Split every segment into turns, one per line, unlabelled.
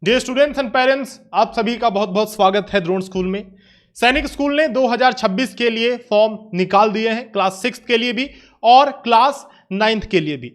Dear students and parents, आप सभी का बहुत बहुत स्वागत है द्रोण स्कूल में। सैनिक स्कूल ने 2026 के लिए फॉर्म निकाल दिए हैं, क्लास 6 के लिए भी और क्लास 9th के लिए भी।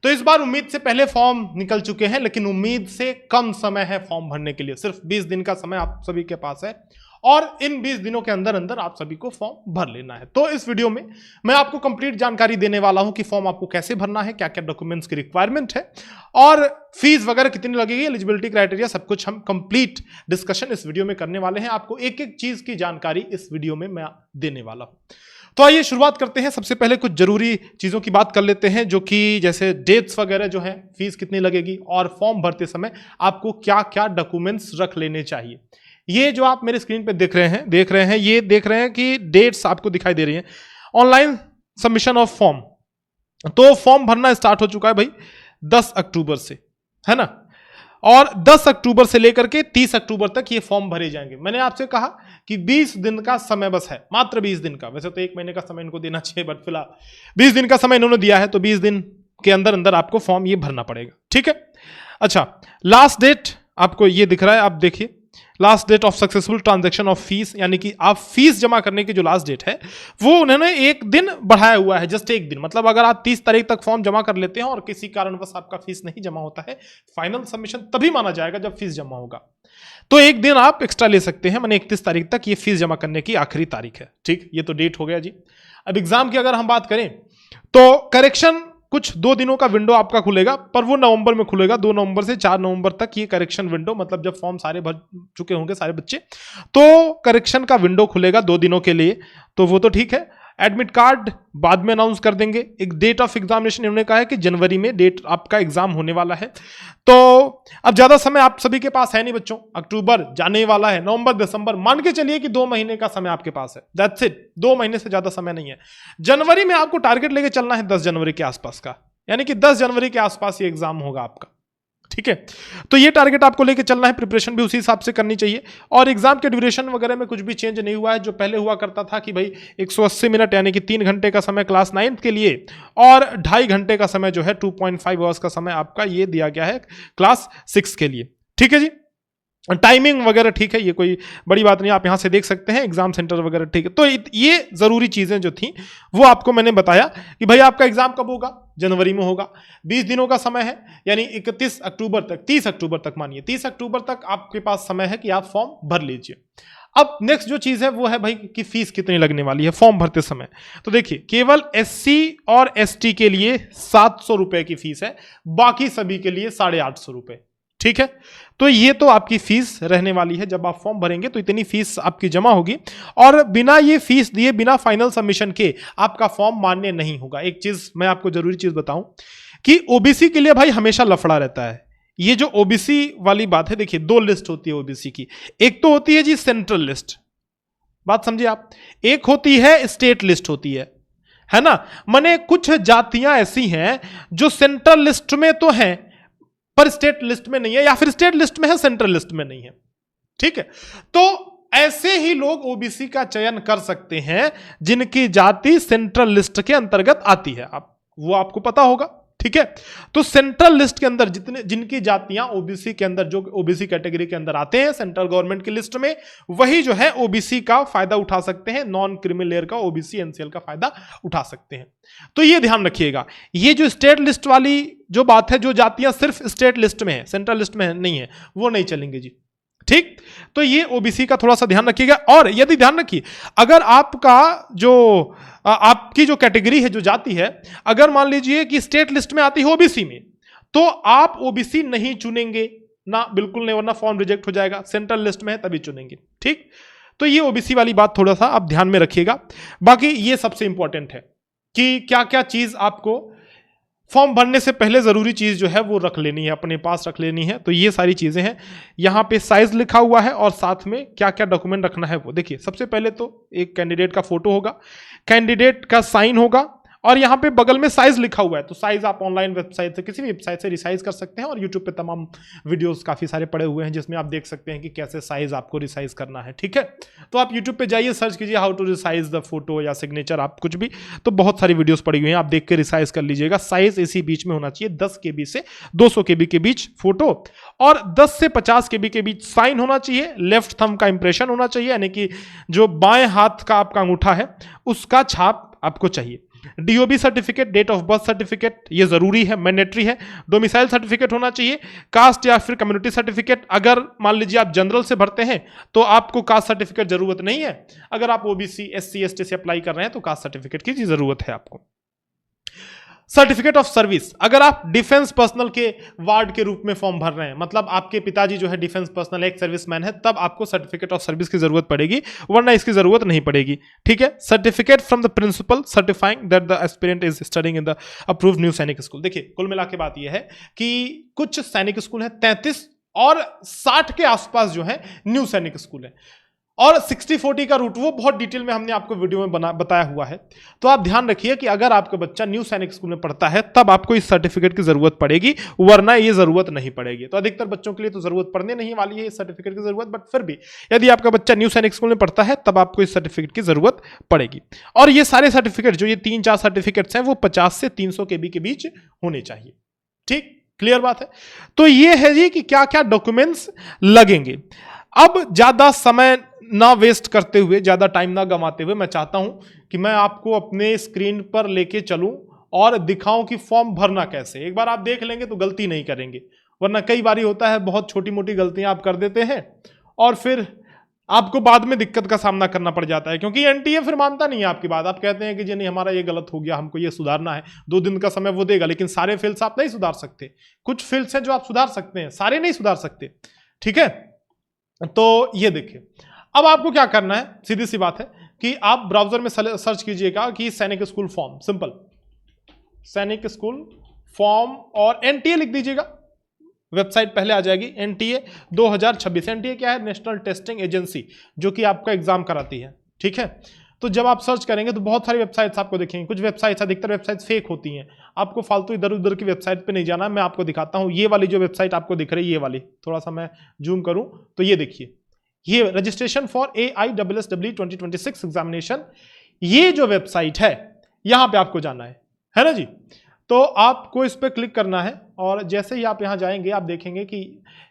तो इस बार उम्मीद से पहले फॉर्म निकल चुके हैं, लेकिन उम्मीद से कम समय है फॉर्म भरने के लिए। सिर्फ 20 दिन का समय आप सभी के पास है और इन 20 दिनों के अंदर अंदर आप सभी को फॉर्म भर लेना है। तो इस वीडियो में मैं आपको कंप्लीट जानकारी देने वाला हूं कि फॉर्म आपको कैसे भरना है, क्या क्या डॉक्यूमेंट्स की रिक्वायरमेंट है और फीस वगैरह कितनी लगेगी, एलिजिबिलिटी क्राइटेरिया, सब कुछ हम कंप्लीट डिस्कशन इस वीडियो में करने वाले हैं। आपको एक एक चीज की जानकारी इस वीडियो में मैं देने वाला हूं। तो आइए शुरुआत करते हैं। सबसे पहले कुछ जरूरी चीजों की बात कर लेते हैं, जो कि जैसे डेट्स वगैरह जो है, फीस कितनी लगेगी और फॉर्म भरते समय आपको क्या क्या डॉक्यूमेंट्स रख लेने चाहिए। ये जो आप मेरे स्क्रीन पे देख रहे हैं ये देख रहे हैं कि डेट्स आपको दिखाई दे रही हैं। ऑनलाइन सबमिशन ऑफ फॉर्म, तो फॉर्म भरना स्टार्ट हो चुका है भाई 10 अक्टूबर से, है ना। और 10 अक्टूबर से लेकर के 30 अक्टूबर तक ये फॉर्म भरे जाएंगे। मैंने आपसे कहा कि 20 दिन का समय बस है, मात्र 20 दिन का। वैसे तो 1 महीने का समय इनको देना चाहिए, बट फिलहाल 20 दिन का समय इन्होंने दिया है, तो 20 दिन के अंदर अंदर आपको फॉर्म ये भरना पड़ेगा, ठीक है। अच्छा, लास्ट डेट आपको ये दिख रहा है, आप देखिए, last date of successful transaction of fees, यानी कि आप फीस जमा करने की जो लास्ट डेट है वो उन्होंने 1 दिन बढ़ाया हुआ है, जस्ट 1 दिन। मतलब अगर आप 30 तारीख तक फॉर्म जमा कर लेते हैं और किसी कारणवश आपका फीस नहीं जमा होता है, फाइनल सबमिशन तभी माना जाएगा जब फीस जमा होगा। तो 1 दिन आप एक्स्ट्रा ले सकते हैं, माने 31 तारीख तक ये फीस जमा करने की आखिरी तारीख है, ठीक। ये तो डेट हो गया जी। अब एग्जाम की अगर हम बात करें तो करेक्शन कुछ 2 दिनों का विंडो आपका खुलेगा, पर वो नवंबर में खुलेगा। 2 नवंबर से 4 नवंबर तक ये करेक्शन विंडो, मतलब जब फॉर्म सारे भर चुके होंगे सारे बच्चे, तो करेक्शन का विंडो खुलेगा 2 दिनों के लिए, तो वो तो ठीक है। एडमिट कार्ड बाद में अनाउंस कर देंगे। एक डेट ऑफ एग्जामिनेशन इन्होंने कहा है कि जनवरी में डेट आपका एग्जाम होने वाला है। तो अब ज्यादा समय आप सभी के पास है नहीं बच्चों, अक्टूबर जाने वाला है, नवंबर दिसंबर, मान के चलिए कि 2 महीने का समय आपके पास है, दैट्स इट। 2 महीने से ज्यादा समय नहीं है। जनवरी में आपको टारगेट लेके चलना है 10 जनवरी के आसपास का, यानी कि 10 जनवरी के आसपास ये एग्जाम होगा आपका, ठीक है। तो ये टारगेट आपको लेके चलना है, प्रिपरेशन भी उसी हिसाब से करनी चाहिए। और एग्जाम के ड्यूरेशन वगैरह में कुछ भी चेंज नहीं हुआ है। जो पहले हुआ करता था कि भाई 180 मिनट यानी कि 3 घंटे का समय क्लास 9th के लिए और 2.5 घंटे का समय जो है 2.5 आवर्स का समय आपका ये दिया गया है क्लास 6 के लिए, ठीक है जी। टाइमिंग वगैरह ठीक है, ये कोई बड़ी बात नहीं, आप यहां से देख सकते हैं, एग्जाम सेंटर वगैरह ठीक है। तो ये जरूरी चीजें जो थी वो आपको मैंने बताया कि भाई आपका एग्जाम कब होगा, जनवरी में होगा। 20 दिनों का समय है, यानी 31 अक्टूबर तक, 30 अक्टूबर तक मानिए, 30 अक्टूबर तक आपके पास समय है कि आप फॉर्म भर लीजिए। अब नेक्स्ट जो चीज है वो है भाई कि फीस कितनी लगने वाली है फॉर्म भरते समय। तो देखिए, केवल SC और ST के लिए 700 रुपए की फीस है, बाकी सभी के लिए 850 रुपए, ठीक है। तो ये तो आपकी फीस रहने वाली है। जब आप फॉर्म भरेंगे तो इतनी फीस आपकी जमा होगी और बिना ये फीस दिए, बिना फाइनल सबमिशन के आपका फॉर्म मान्य नहीं होगा। एक चीज मैं आपको जरूरी चीज बताऊं कि ओबीसी के लिए भाई हमेशा लफड़ा रहता है। ये जो ओबीसी वाली बात है, देखिए 2 लिस्ट होती है ओबीसी की। एक तो होती है जी सेंट्रल लिस्ट, बात समझिए आप, एक होती है स्टेट लिस्ट होती है ना। माने कुछ जातियां ऐसी हैं जो सेंट्रल लिस्ट में तो हैं पर स्टेट लिस्ट में नहीं है, या फिर स्टेट लिस्ट में है सेंट्रल लिस्ट में नहीं है, ठीक है। तो ऐसे ही लोग ओबीसी का चयन कर सकते हैं जिनकी जाति सेंट्रल लिस्ट के अंतर्गत आती है, वो आपको पता होगा, ठीक है। तो सेंट्रल लिस्ट के अंदर जिनकी जातियां ओबीसी के अंदर, जो ओबीसी कैटेगरी के अंदर आते हैं सेंट्रल गवर्नमेंट की लिस्ट में, वही जो है ओबीसी का फायदा उठा सकते हैं, नॉन क्रीमी लेयर का ओबीसी एनसीएल का फायदा उठा सकते हैं। तो ये ध्यान रखिएगा। ये जो स्टेट लिस्ट वाली जो बात है, जो जातियां सिर्फ स्टेट लिस्ट में है, सेंट्रल लिस्ट में नहीं है, वो नहीं चलेंगे जी, ठीक। तो ये ओबीसी का थोड़ा सा ध्यान रखिएगा। और यदि ध्यान रखिए, अगर आपका जो आपकी जो कैटेगरी है, जो जाति है, अगर मान लीजिए कि स्टेट लिस्ट में आती है ओबीसी में, तो आप ओबीसी नहीं चुनेंगे ना, बिल्कुल नहीं, वरना फॉर्म रिजेक्ट हो जाएगा। सेंट्रल लिस्ट में है तभी चुनेंगे, ठीक। तो ये ओबीसी वाली बात थोड़ा सा आप ध्यान में रखिएगा। बाकी ये सबसे इंपॉर्टेंट है कि क्या क्या चीज आपको फॉर्म भरने से पहले जरूरी चीज जो है वो रख लेनी है, अपने पास रख लेनी है। तो ये सारी चीजें हैं, यहां पे साइज लिखा हुआ है और साथ में क्या क्या डॉक्यूमेंट रखना है वो देखिए। सबसे पहले तो एक कैंडिडेट का फोटो होगा, कैंडिडेट का साइन होगा और यहाँ पे बगल में साइज लिखा हुआ है, तो साइज आप ऑनलाइन वेबसाइट से, किसी भी वेबसाइट से रिसाइज कर सकते हैं। और यूट्यूब पे तमाम वीडियोस काफी सारे पड़े हुए हैं जिसमें आप देख सकते हैं कि कैसे साइज आपको रिसाइज करना है। ठीक है, तो आप यूट्यूब पे जाइए, सर्च कीजिए how to resize the photo या सिग्नेचर, आप कुछ भी, तो बहुत सारी वीडियोस पड़ी हुई हैं, आप देख के रिसाइज कर लीजिएगा। साइज इसी बीच में होना चाहिए, 10 KB से 200 KB के बीच फोटो, और 10 से 50 KB के बीच साइन होना चाहिए। लेफ्ट थंब का इंप्रेशन होना चाहिए, यानी कि जो बाएं हाथ का आपका अंगूठा है उसका छाप आपको चाहिए। DOB certificate, date of birth certificate, ये जरूरी है, मैंडेटरी है। डोमिसाइल सर्टिफिकेट होना चाहिए। कास्ट या फिर कम्युनिटी सर्टिफिकेट, अगर मान लीजिए आप जनरल से भरते हैं तो आपको कास्ट सर्टिफिकेट जरूरत नहीं है। अगर आप ओबीसी, एससी, एसटी से अप्लाई कर रहे हैं तो कास्ट सर्टिफिकेट की जरूरत है आपको। सर्टिफिकेट ऑफ सर्विस, अगर आप डिफेंस पर्सनल के वार्ड के रूप में फॉर्म भर रहे हैं, मतलब आपके पिताजी जो है डिफेंस पर्सनल एक सर्विसमैन है, तब आपको सर्टिफिकेट ऑफ सर्विस की जरूरत पड़ेगी, वरना इसकी जरूरत नहीं पड़ेगी। ठीक है, certificate from the principal certifying that the aspirant is studying in the approved new Sainik school. देखिए, कुल मिला के बात यह है कि कुछ सैनिक स्कूल है 33 और 60 के आसपास जो है न्यू सैनिक स्कूल है, और 60-40 का रूट वो बहुत डिटेल में हमने आपको वीडियो में बताया हुआ है। तो आप ध्यान रखिए कि अगर आपका बच्चा न्यू सैनिक स्कूल में पढ़ता है तब आपको इस सर्टिफिकेट की जरूरत पड़ेगी, वरना ये जरूरत नहीं पड़ेगी। तो अधिकतर बच्चों के लिए तो जरूरत पड़ने नहीं वाली है इस सर्टिफिकेट की जरूरत, बट फिर भी यदि आपका बच्चा न्यू सैनिक स्कूल में पढ़ता है तब आपको इस सर्टिफिकेट की जरूरत पड़ेगी। और ये सारे सर्टिफिकेट जो ये 3-4 सर्टिफिकेट्स हैं वो 50 से 300 KB के बीच होने चाहिए। ठीक, क्लियर बात है। तो ये है जी कि क्या क्या डॉक्यूमेंट्स लगेंगे। अब ज्यादा समय ना वेस्ट करते हुए, ज्यादा टाइम ना गंवाते हुए, मैं चाहता हूं कि मैं आपको अपने स्क्रीन पर लेके चलूं और दिखाऊं कि फॉर्म भरना कैसे। एक बार आप देख लेंगे तो गलती नहीं करेंगे, वरना कई बार होता है बहुत छोटी मोटी गलतियां आप कर देते हैं और फिर आपको बाद में दिक्कत का सामना करना पड़ जाता है, क्योंकि एनटीए फिर मानता नहीं है आपकी बात। आप कहते हैं कि जी नहीं, हमारा ये गलत हो गया, हमको ये सुधारना है, 2 दिन का समय वो देगा, लेकिन सारे फील्ड्स आप नहीं सुधार सकते। कुछ फील्ड्स हैं जो आप सुधार सकते हैं, सारे नहीं सुधार सकते। ठीक है, तो ये देखिए, अब आपको क्या करना है, सीधी सी बात है कि आप ब्राउजर में सर्च कीजिएगा कि सैनिक स्कूल फॉर्म, सिंपल सैनिक स्कूल फॉर्म, और एनटीए लिख दीजिएगा, वेबसाइट पहले आ जाएगी। एनटीए 2026, एनटीए क्या है, नेशनल टेस्टिंग एजेंसी, जो कि आपका एग्जाम कराती है। ठीक है, तो जब आप सर्च करेंगे तो बहुत सारी वेबसाइट्स आपको दिखेंगी। कुछ वेबसाइट्स, अधिकतर वेबसाइट्स फेक होती हैं, आपको फालतू इधर उधर की वेबसाइट पे नहीं जाना। मैं आपको दिखाता हूं, ये वाली जो वेबसाइट आपको दिख रही है, ये वाली, थोड़ा सा मैं जूम करूं तो ये देखिए, ये रजिस्ट्रेशन फॉर AISSW 2026 एग्जामिनेशन, ये जो वेबसाइट है यहां पे आपको जाना है ना जी। तो आपको इस पे क्लिक करना है, और जैसे ही आप यहां जाएंगे आप देखेंगे कि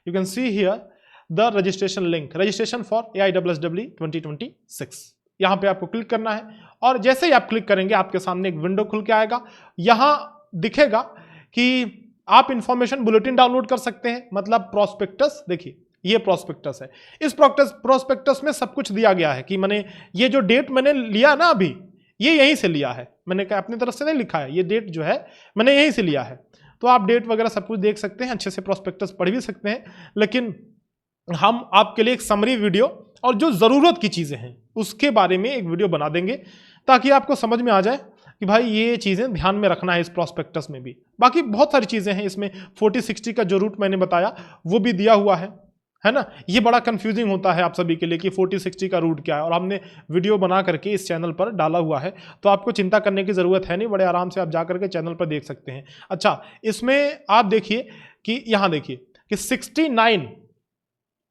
you can see here the registration link, registration for AISSW 2026, यहां पे आपको क्लिक करना है। और जैसे ही आप क्लिक करेंगे आपके सामने एक विंडो खुल के आएगा, यहां दिखेगा कि आप इंफॉर्मेशन बुलेटिन डाउनलोड कर सकते हैं, मतलब प्रोस्पेक्टस। देखिए, ये प्रोस्पेक्टस है, इस प्रोस्पेक्टस में सब कुछ दिया गया है कि मैंने ये जो डेट मैंने लिया ना अभी, ये यहीं से लिया है, मैंने क्या अपनी तरफ से नहीं लिखा है, ये डेट जो है मैंने यहीं से लिया है। तो आप डेट वगैरह सब कुछ देख सकते हैं, अच्छे से प्रोस्पेक्टस पढ़ भी सकते हैं, लेकिन हम आपके लिए एक समरी वीडियो और जो जरूरत की चीजें हैं उसके बारे में एक वीडियो बना देंगे, ताकि आपको समझ में आ जाए कि भाई ये चीजें ध्यान में रखना है इस प्रोस्पेक्टस में भी। बाकी बहुत सारी चीजें हैं इसमें, 40-60 का जो रूट मैंने बताया वो भी दिया हुआ है ना। ये बड़ा कंफ्यूजिंग होता है आप सभी के लिए कि 40-60 का रूट क्या है, और हमने वीडियो बना करके इस चैनल पर डाला हुआ है, तो आपको चिंता करने की जरूरत है नहीं, बड़े आराम से आप जा करके चैनल पर देख सकते हैं। अच्छा, इसमें आप देखिए कि यहां देखिए कि 69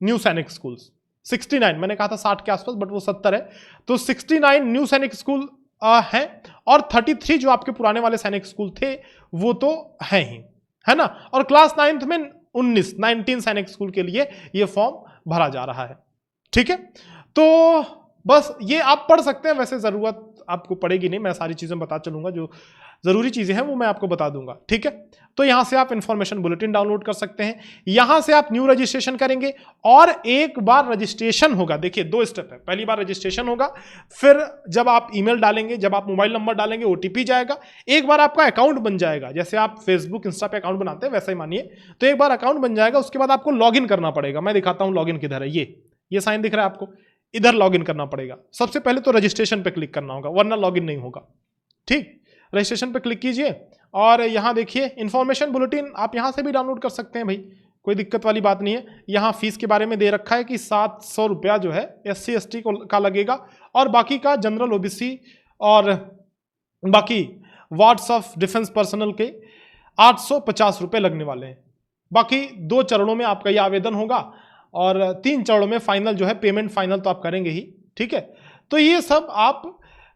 न्यू सैनिक स्कूल्स, 69, मैंने कहा था 60 के आसपास, बट वो 70 है, तो 69 न्यू सैनिक स्कूल हैं, और 33 जो आपके पुराने वाले सैनिक स्कूल थे वो तो हैं ही, है ना। और क्लास 9th में 19 सैनिक स्कूल के लिए ये फॉर्म भरा जा रहा है। ठीक है, तो बस ये आप पढ़ सकते हैं, वैसे जरूरत आपको पड़ेगी नहीं, मैं सारी चीजें बता चलूंगा, जो जरूरी चीजें हैं वो मैं आपको बता दूंगा। ठीक है, तो यहां से आप इंफॉर्मेशन बुलेटिन डाउनलोड कर सकते हैं, यहां से आप न्यू रजिस्ट्रेशन करेंगे, और एक बार रजिस्ट्रेशन होगा, देखिए 2 स्टेप है, पहली बार रजिस्ट्रेशन होगा, फिर जब आप ईमेल डालेंगे, जब आप मोबाइल नंबर डालेंगे OTP जाएगा, एक बार आपका अकाउंट बन जाएगा, जैसे आप फेसबुक इंस्टा पे अकाउंट बनाते हैं वैसा ही मानिए, तो एक बार अकाउंट बन जाएगा, उसके बाद आपको लॉगिन करना पड़ेगा। मैं दिखाता हूं लॉगिन किधर है, ये साइन दिख रहा है आपको, इधर लॉगिन करना पड़ेगा। सबसे पहले तो रजिस्ट्रेशन पे क्लिक करना होगा, वरना लॉगिन नहीं होगा। ठीक, रजिस्ट्रेशन पे क्लिक कीजिए, और यहां देखिए इंफॉर्मेशन बुलेटिन आप यहां से भी डाउनलोड कर सकते हैं भाई, कोई दिक्कत वाली बात नहीं है। यहां फीस के बारे में दे रखा है कि 700 रुपया जो है SC ST का लगेगा, और बाकी का जनरल OBC और बाकी वार्ड्स ऑफ डिफेंस पर्सनल के 850 रुपये लगने वाले हैं। बाकी 2 चरणों में आपका यह आवेदन होगा और 3 चरणों में फाइनल जो है पेमेंट फाइनल तो आप करेंगे ही, ठीक है। तो ये सब आप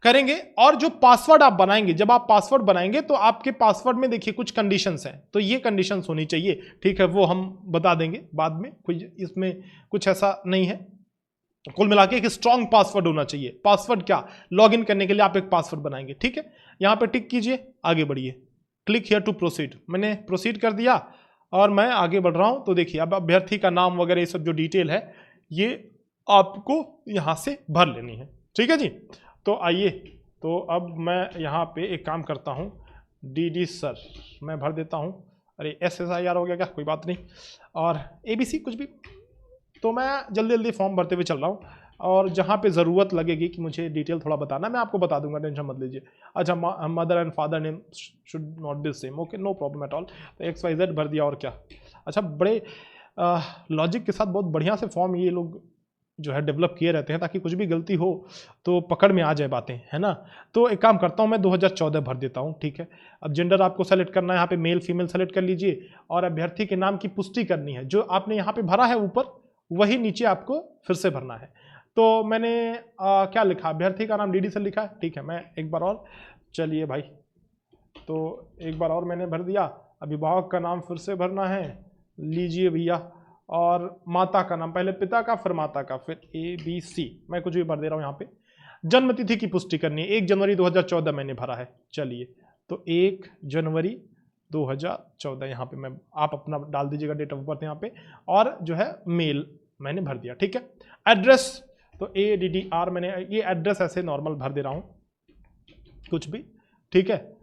करेंगे। और जो पासवर्ड आप बनाएंगे, जब आप पासवर्ड बनाएंगे तो आपके पासवर्ड में देखिए कुछ कंडीशंस हैं, तो ये कंडीशंस होनी चाहिए, ठीक है, वो हम बता देंगे बाद में, कोई इसमें कुछ ऐसा नहीं है। कुल मिला के एक स्ट्रॉन्ग पासवर्ड होना चाहिए। पासवर्ड क्या, लॉगिन करने के लिए आप एक पासवर्ड बनाएंगे, ठीक है। यहां पे टिक कीजिए, आगे बढ़िए, क्लिक हियर टू प्रोसीड। मैंने प्रोसीड कर दिया और मैं आगे बढ़ रहा हूं। तो देखिए अब अभ्यर्थी का नाम वगैरह ये सब जो डिटेल है ये आपको यहां से भर लेनी है, ठीक है जी। तो आइए, तो अब मैं यहाँ पे एक काम करता हूँ, डी सर मैं भर देता हूँ। अरे SSIR हो गया क्या, कोई बात नहीं, और ABC कुछ भी। तो मैं जल्दी जल्दी फॉर्म भरते हुए चल रहा हूँ, और जहाँ पे ज़रूरत लगेगी कि मुझे डिटेल थोड़ा बताना, मैं आपको बता दूंगा, टेंशन मत लीजिए। अच्छा, mother and father name should not be same, okay, no problem at all. तो XYZ भर दिया, और क्या। अच्छा, बड़े लॉजिक के साथ बहुत बढ़िया से फॉर्म ये लोग जो है डेवलप किए रहते हैं, ताकि कुछ भी गलती हो तो पकड़ में आ जाए बातें, है ना। तो एक काम करता हूँ, मैं 2014 भर देता हूँ, ठीक है। अब जेंडर आपको सेलेक्ट करना है, यहाँ पे मेल फीमेल सेलेक्ट कर लीजिए, और अभ्यर्थी के नाम की पुष्टि करनी है। जो आपने यहाँ पे भरा है ऊपर, वही नीचे आपको फिर से भरना है। तो मैंने क्या लिखा, अभ्यर्थी का नाम DD सर लिखा है, ठीक है। मैं एक बार और, चलिए भाई, तो एक बार और मैंने भर दिया। अभिभावक का नाम फिर से भरना है, लीजिए भैया। और माता का नाम, पहले पिता का फिर माता का, फिर ABC, मैं कुछ भी भर दे रहा हूँ यहाँ पे। जन्म तिथि की पुष्टि करनी है, 1 जनवरी 2014 मैंने भरा है, चलिए। तो 1 जनवरी 2014 यहाँ पे मैं, आप अपना डाल दीजिएगा डेट ऑफ बर्थ यहाँ पे, और जो है मेल मैंने भर दिया, ठीक है। एड्रेस, तो ADDR मैंने, ये एड्रेस ऐसे नॉर्मल भर दे रहा हूँ, कुछ भी, ठीक है।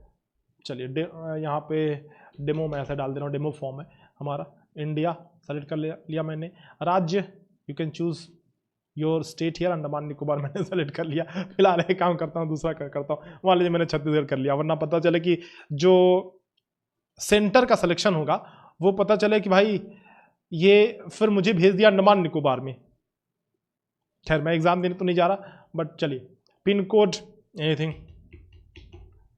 चलिए यहाँ पे डेमो में ऐसे डाल दे रहा हूँ, डेमो फॉर्म है हमारा। इंडिया सेलेक्ट कर लिया मैंने। राज्य, you can choose your state here, Andaman Nicobar मैंने सेलेक्ट कर लिया। फिलहाल एक काम करता हूँ, दूसरा करता हूँ, मान लीजिए मैंने छत्तीसगढ़ कर लिया, वरना पता चले कि जो सेंटर का सिलेक्शन होगा वो पता चले कि भाई ये फिर मुझे भेज दिया अंडमान निकोबार में। खैर मैं एग्जाम देने तो नहीं जा रहा, बट चलिए। पिन कोड, एनीथिंग,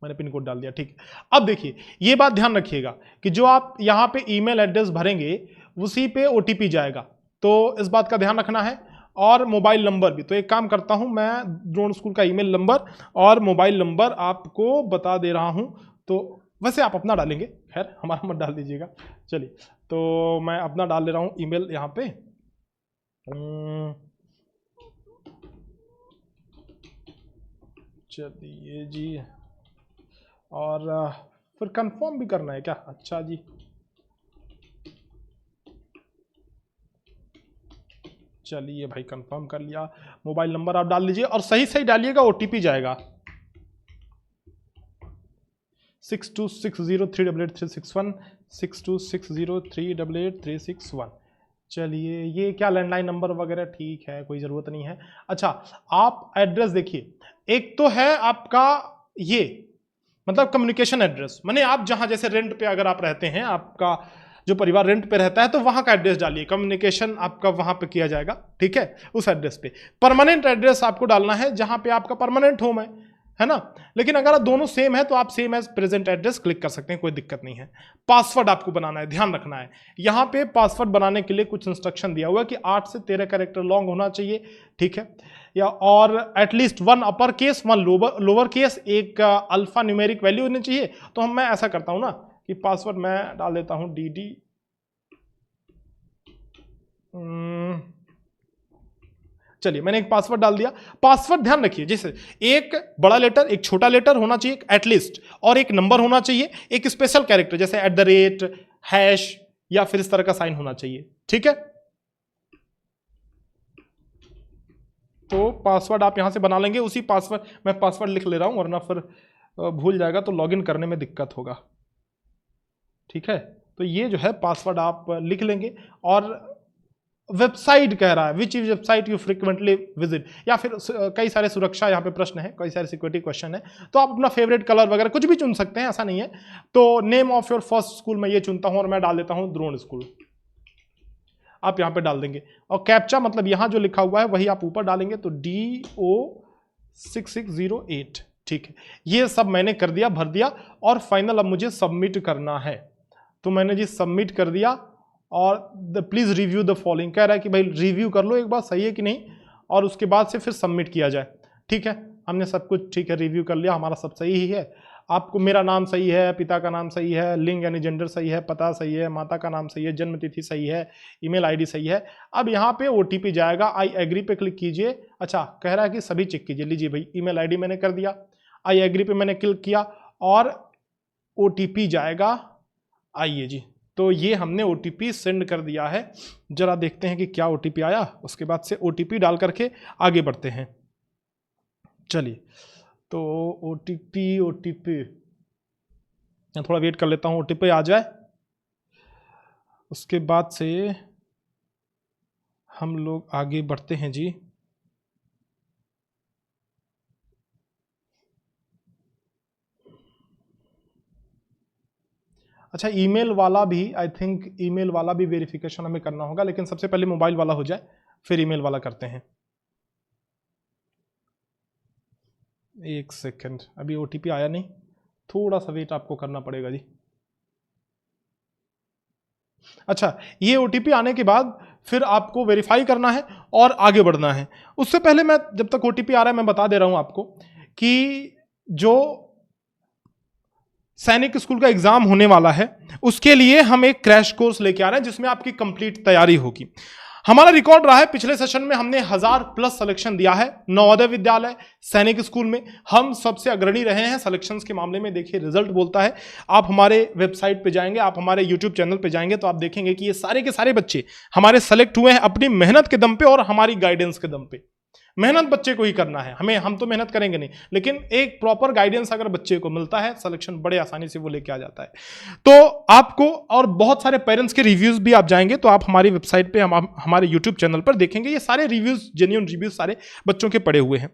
मैंने पिन कोड डाल दिया, ठीक है। अब देखिए, ये बात ध्यान रखिएगा कि जो आप यहाँ पे ईमेल एड्रेस भरेंगे उसी पे OTP जाएगा, तो इस बात का ध्यान रखना है। और मोबाइल नंबर भी, तो एक काम करता हूँ, मैं ड्रोन स्कूल का ईमेल नंबर और मोबाइल नंबर आपको बता दे रहा हूँ। तो वैसे आप अपना डालेंगे, खैर हमारा मत डाल दीजिएगा। चलिए, तो मैं अपना डाल ले रहा हूँ ईमेल यहाँ पे। चलिए जी, और फिर कंफर्म भी करना है क्या, अच्छा जी। चलिए भाई, कंफर्म कर लिया। मोबाइल नंबर आप डाल लीजिए और सही सही डालिएगा, OTP जाएगा 6260388361, 6260388361। चलिए, ये क्या लैंडलाइन नंबर वगैरह ठीक है, कोई ज़रूरत नहीं है। अच्छा, आप एड्रेस देखिए, एक तो है आपका ये मतलब कम्युनिकेशन एड्रेस, माने आप जहां जैसे रेंट पे अगर आप रहते हैं, आपका जो परिवार रेंट पे रहता है, तो वहां का एड्रेस डालिए, कम्युनिकेशन आपका वहां पे किया जाएगा, ठीक है, उस एड्रेस पे। परमानेंट एड्रेस आपको डालना है जहां पे आपका परमानेंट होम है ना। लेकिन अगर दोनों सेम है तो आप same as present address click कर सकते हैं, कोई दिक्कत नहीं है। पासवर्ड आपको बनाना है, ध्यान रखना है। यहाँ पे पासवर्ड बनाने के लिए कुछ इंस्ट्रक्शन दिया हुआ है कि 8 से 13 कैरेक्टर लॉन्ग होना चाहिए, ठीक है, या और at least 1 upper case 1 lower case, एक अल्फा न्यूमेरिक वैल्यू होनी चाहिए। तो मैं ऐसा करता हूं ना कि पासवर्ड मैं डाल देता हूं DD, चलिए मैंने एक पासवर्ड डाल दिया। पासवर्ड ध्यान रखिए, जैसे एक बड़ा लेटर, एक छोटा लेटर होना चाहिए एटलीस्ट, और एक नंबर होना चाहिए, एक स्पेशल कैरेक्टर जैसे @ हैश या फिर इस तरह का साइन होना चाहिए, ठीक है। तो पासवर्ड आप यहां से बना लेंगे, उसी पासवर्ड, मैं पासवर्ड लिख ले रहा हूं वरना फिर भूल जाएगा तो लॉगिन करने में दिक्कत होगा, ठीक है। तो ये जो है पासवर्ड आप लिख लेंगे। और वेबसाइट कह रहा है, विच वेबसाइट यू फ्रिक्वेंटली विजिट, या फिर कई सारे सुरक्षा यहाँ पे प्रश्न है, कई सारे सिक्योरिटी क्वेश्चन है, तो आप अपना फेवरेट कलर वगैरह कुछ भी चुन सकते हैं, ऐसा नहीं है। तो name of your first school मैं ये चुनता हूं और मैं डाल देता हूं द्रोण स्कूल, आप यहाँ पे डाल देंगे। और कैप्चा मतलब यहाँ जो लिखा हुआ है वही आप ऊपर डालेंगे, तो DO6608, ठीक है, ये सब मैंने कर दिया, भर दिया, और फाइनल अब मुझे सबमिट करना है। तो मैंने जी सबमिट कर दिया, और प्लीज रिव्यू द फॉलोइंग कह रहा है कि भाई रिव्यू कर लो एक बार सही है कि नहीं, और उसके बाद से फिर सबमिट किया जाए। ठीक है, हमने सब कुछ ठीक है रिव्यू कर लिया, हमारा सब सही ही है। आपको मेरा नाम सही है, पिता का नाम सही है, लिंग यानी जेंडर सही है, पता सही है, माता का नाम सही है, जन्म तिथि सही है, ईमेल आईडी सही है। अब यहाँ पे ओटीपी जाएगा, आई एग्री पे क्लिक कीजिए। अच्छा, कह रहा है कि सभी चेक कीजिए। लीजिए भाई, ईमेल आईडी मैंने कर दिया, आई एग्री पे मैंने क्लिक किया, और ओटीपी जाएगा। आइए जी, तो ये हमने ओटीपी सेंड कर दिया है। जरा देखते हैं कि क्या ओटीपी आया, उसके बाद से ओटीपी डाल करके आगे बढ़ते हैं। चलिए, तो ओटीपी मैं थोड़ा वेट कर लेता हूं, ओटीपी आ जाए, उसके बाद से हम लोग आगे बढ़ते हैं जी। अच्छा, ईमेल वाला भी, आई थिंक ईमेल वाला भी वेरिफिकेशन हमें करना होगा, लेकिन सबसे पहले मोबाइल वाला हो जाए, फिर ईमेल वाला करते हैं। एक सेकंड, अभी ओटीपी आया नहीं, थोड़ा सा वेट आपको करना पड़ेगा जी। अच्छा, ये ओटीपी आने के बाद फिर आपको वेरीफाई करना है और आगे बढ़ना है। उससे पहले मैं, जब तक ओटीपी आ रहा है, मैं बता दे रहा हूं आपको कि जो सैनिक स्कूल का एग्जाम होने वाला है, उसके लिए हम एक क्रैश कोर्स लेके आ रहे हैं जिसमें आपकी कंप्लीट तैयारी होगी। हमारा रिकॉर्ड रहा है, पिछले सेशन में हमने 1000+ सिलेक्शन दिया है नवोदय विद्यालय सैनिक स्कूल में। हम सबसे अग्रणी रहे हैं सिलेक्शंस के मामले में। देखिए रिजल्ट बोलता है, आप हमारे वेबसाइट पे जाएंगे, आप हमारे यूट्यूब चैनल पे जाएंगे, तो आप देखेंगे कि ये सारे के सारे बच्चे हमारे सेलेक्ट हुए हैं अपनी मेहनत के दम पे और हमारी गाइडेंस के दम पे। मेहनत बच्चे को ही करना है, हम तो मेहनत करेंगे नहीं, लेकिन एक प्रॉपर गाइडेंस अगर बच्चे को मिलता है, सिलेक्शन बड़े आसानी से वो लेके आ जाता है। तो आपको, और बहुत सारे पेरेंट्स के रिव्यूज भी आप जाएंगे तो आप हमारी वेबसाइट पे, हमारे यूट्यूब चैनल पर देखेंगे, ये सारे रिव्यूज, जेन्युइन रिव्यूज सारे बच्चों के पड़े हुए हैं।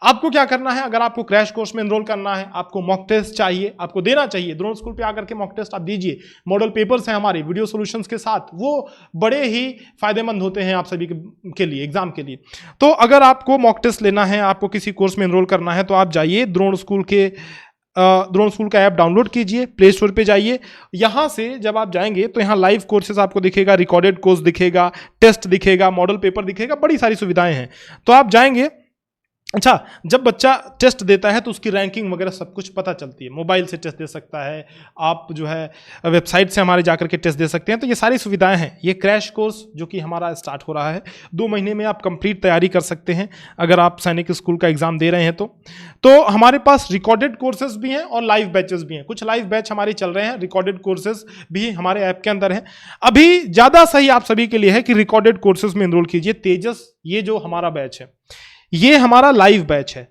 आपको क्या करना है, अगर आपको क्रैश कोर्स में एनरोल करना है, आपको मॉक टेस्ट चाहिए, आपको देना चाहिए, द्रोण स्कूल पे आकर के मॉक टेस्ट आप दीजिए। मॉडल पेपर्स हैं हमारे वीडियो सॉल्यूशंस के साथ, वो बड़े ही फायदेमंद होते हैं आप सभी के लिए, एग्जाम के लिए। तो अगर आपको मॉक टेस्ट लेना है, आपको किसी कोर्स में एनरोल करना है, तो आप जाइए द्रोण स्कूल का ऐप डाउनलोड कीजिए, प्ले स्टोर पे जाइए। यहां से जब आप जाएंगे तो यहां लाइव कोर्सेज आपको दिखेगा, रिकॉर्डेड कोर्स दिखेगा, टेस्ट दिखेगा, मॉडल पेपर दिखेगा, बड़ी सारी सुविधाएं हैं। तो आप जाएंगे। अच्छा, जब बच्चा टेस्ट देता है तो उसकी रैंकिंग वगैरह सब कुछ पता चलती है। मोबाइल से टेस्ट दे सकता है, आप जो है वेबसाइट से हमारे जाकर के टेस्ट दे सकते हैं। तो ये सारी सुविधाएं हैं। ये क्रैश कोर्स जो कि हमारा स्टार्ट हो रहा है, 2 महीने में आप कंप्लीट तैयारी कर सकते हैं अगर आप सैनिक स्कूल का एग्जाम दे रहे हैं तो हमारे पास रिकॉर्डेड कोर्सेज भी हैं और लाइव बैचेस भी हैं। कुछ लाइव बैच हमारे चल रहे हैं, रिकॉर्डेड कोर्सेज भी हमारे ऐप के अंदर हैं। अभी ज़्यादा सही आप सभी के लिए है कि रिकॉर्डेड कोर्सेज में एनरोल कीजिए। तेजस, ये जो हमारा बैच है, ये हमारा लाइव बैच है,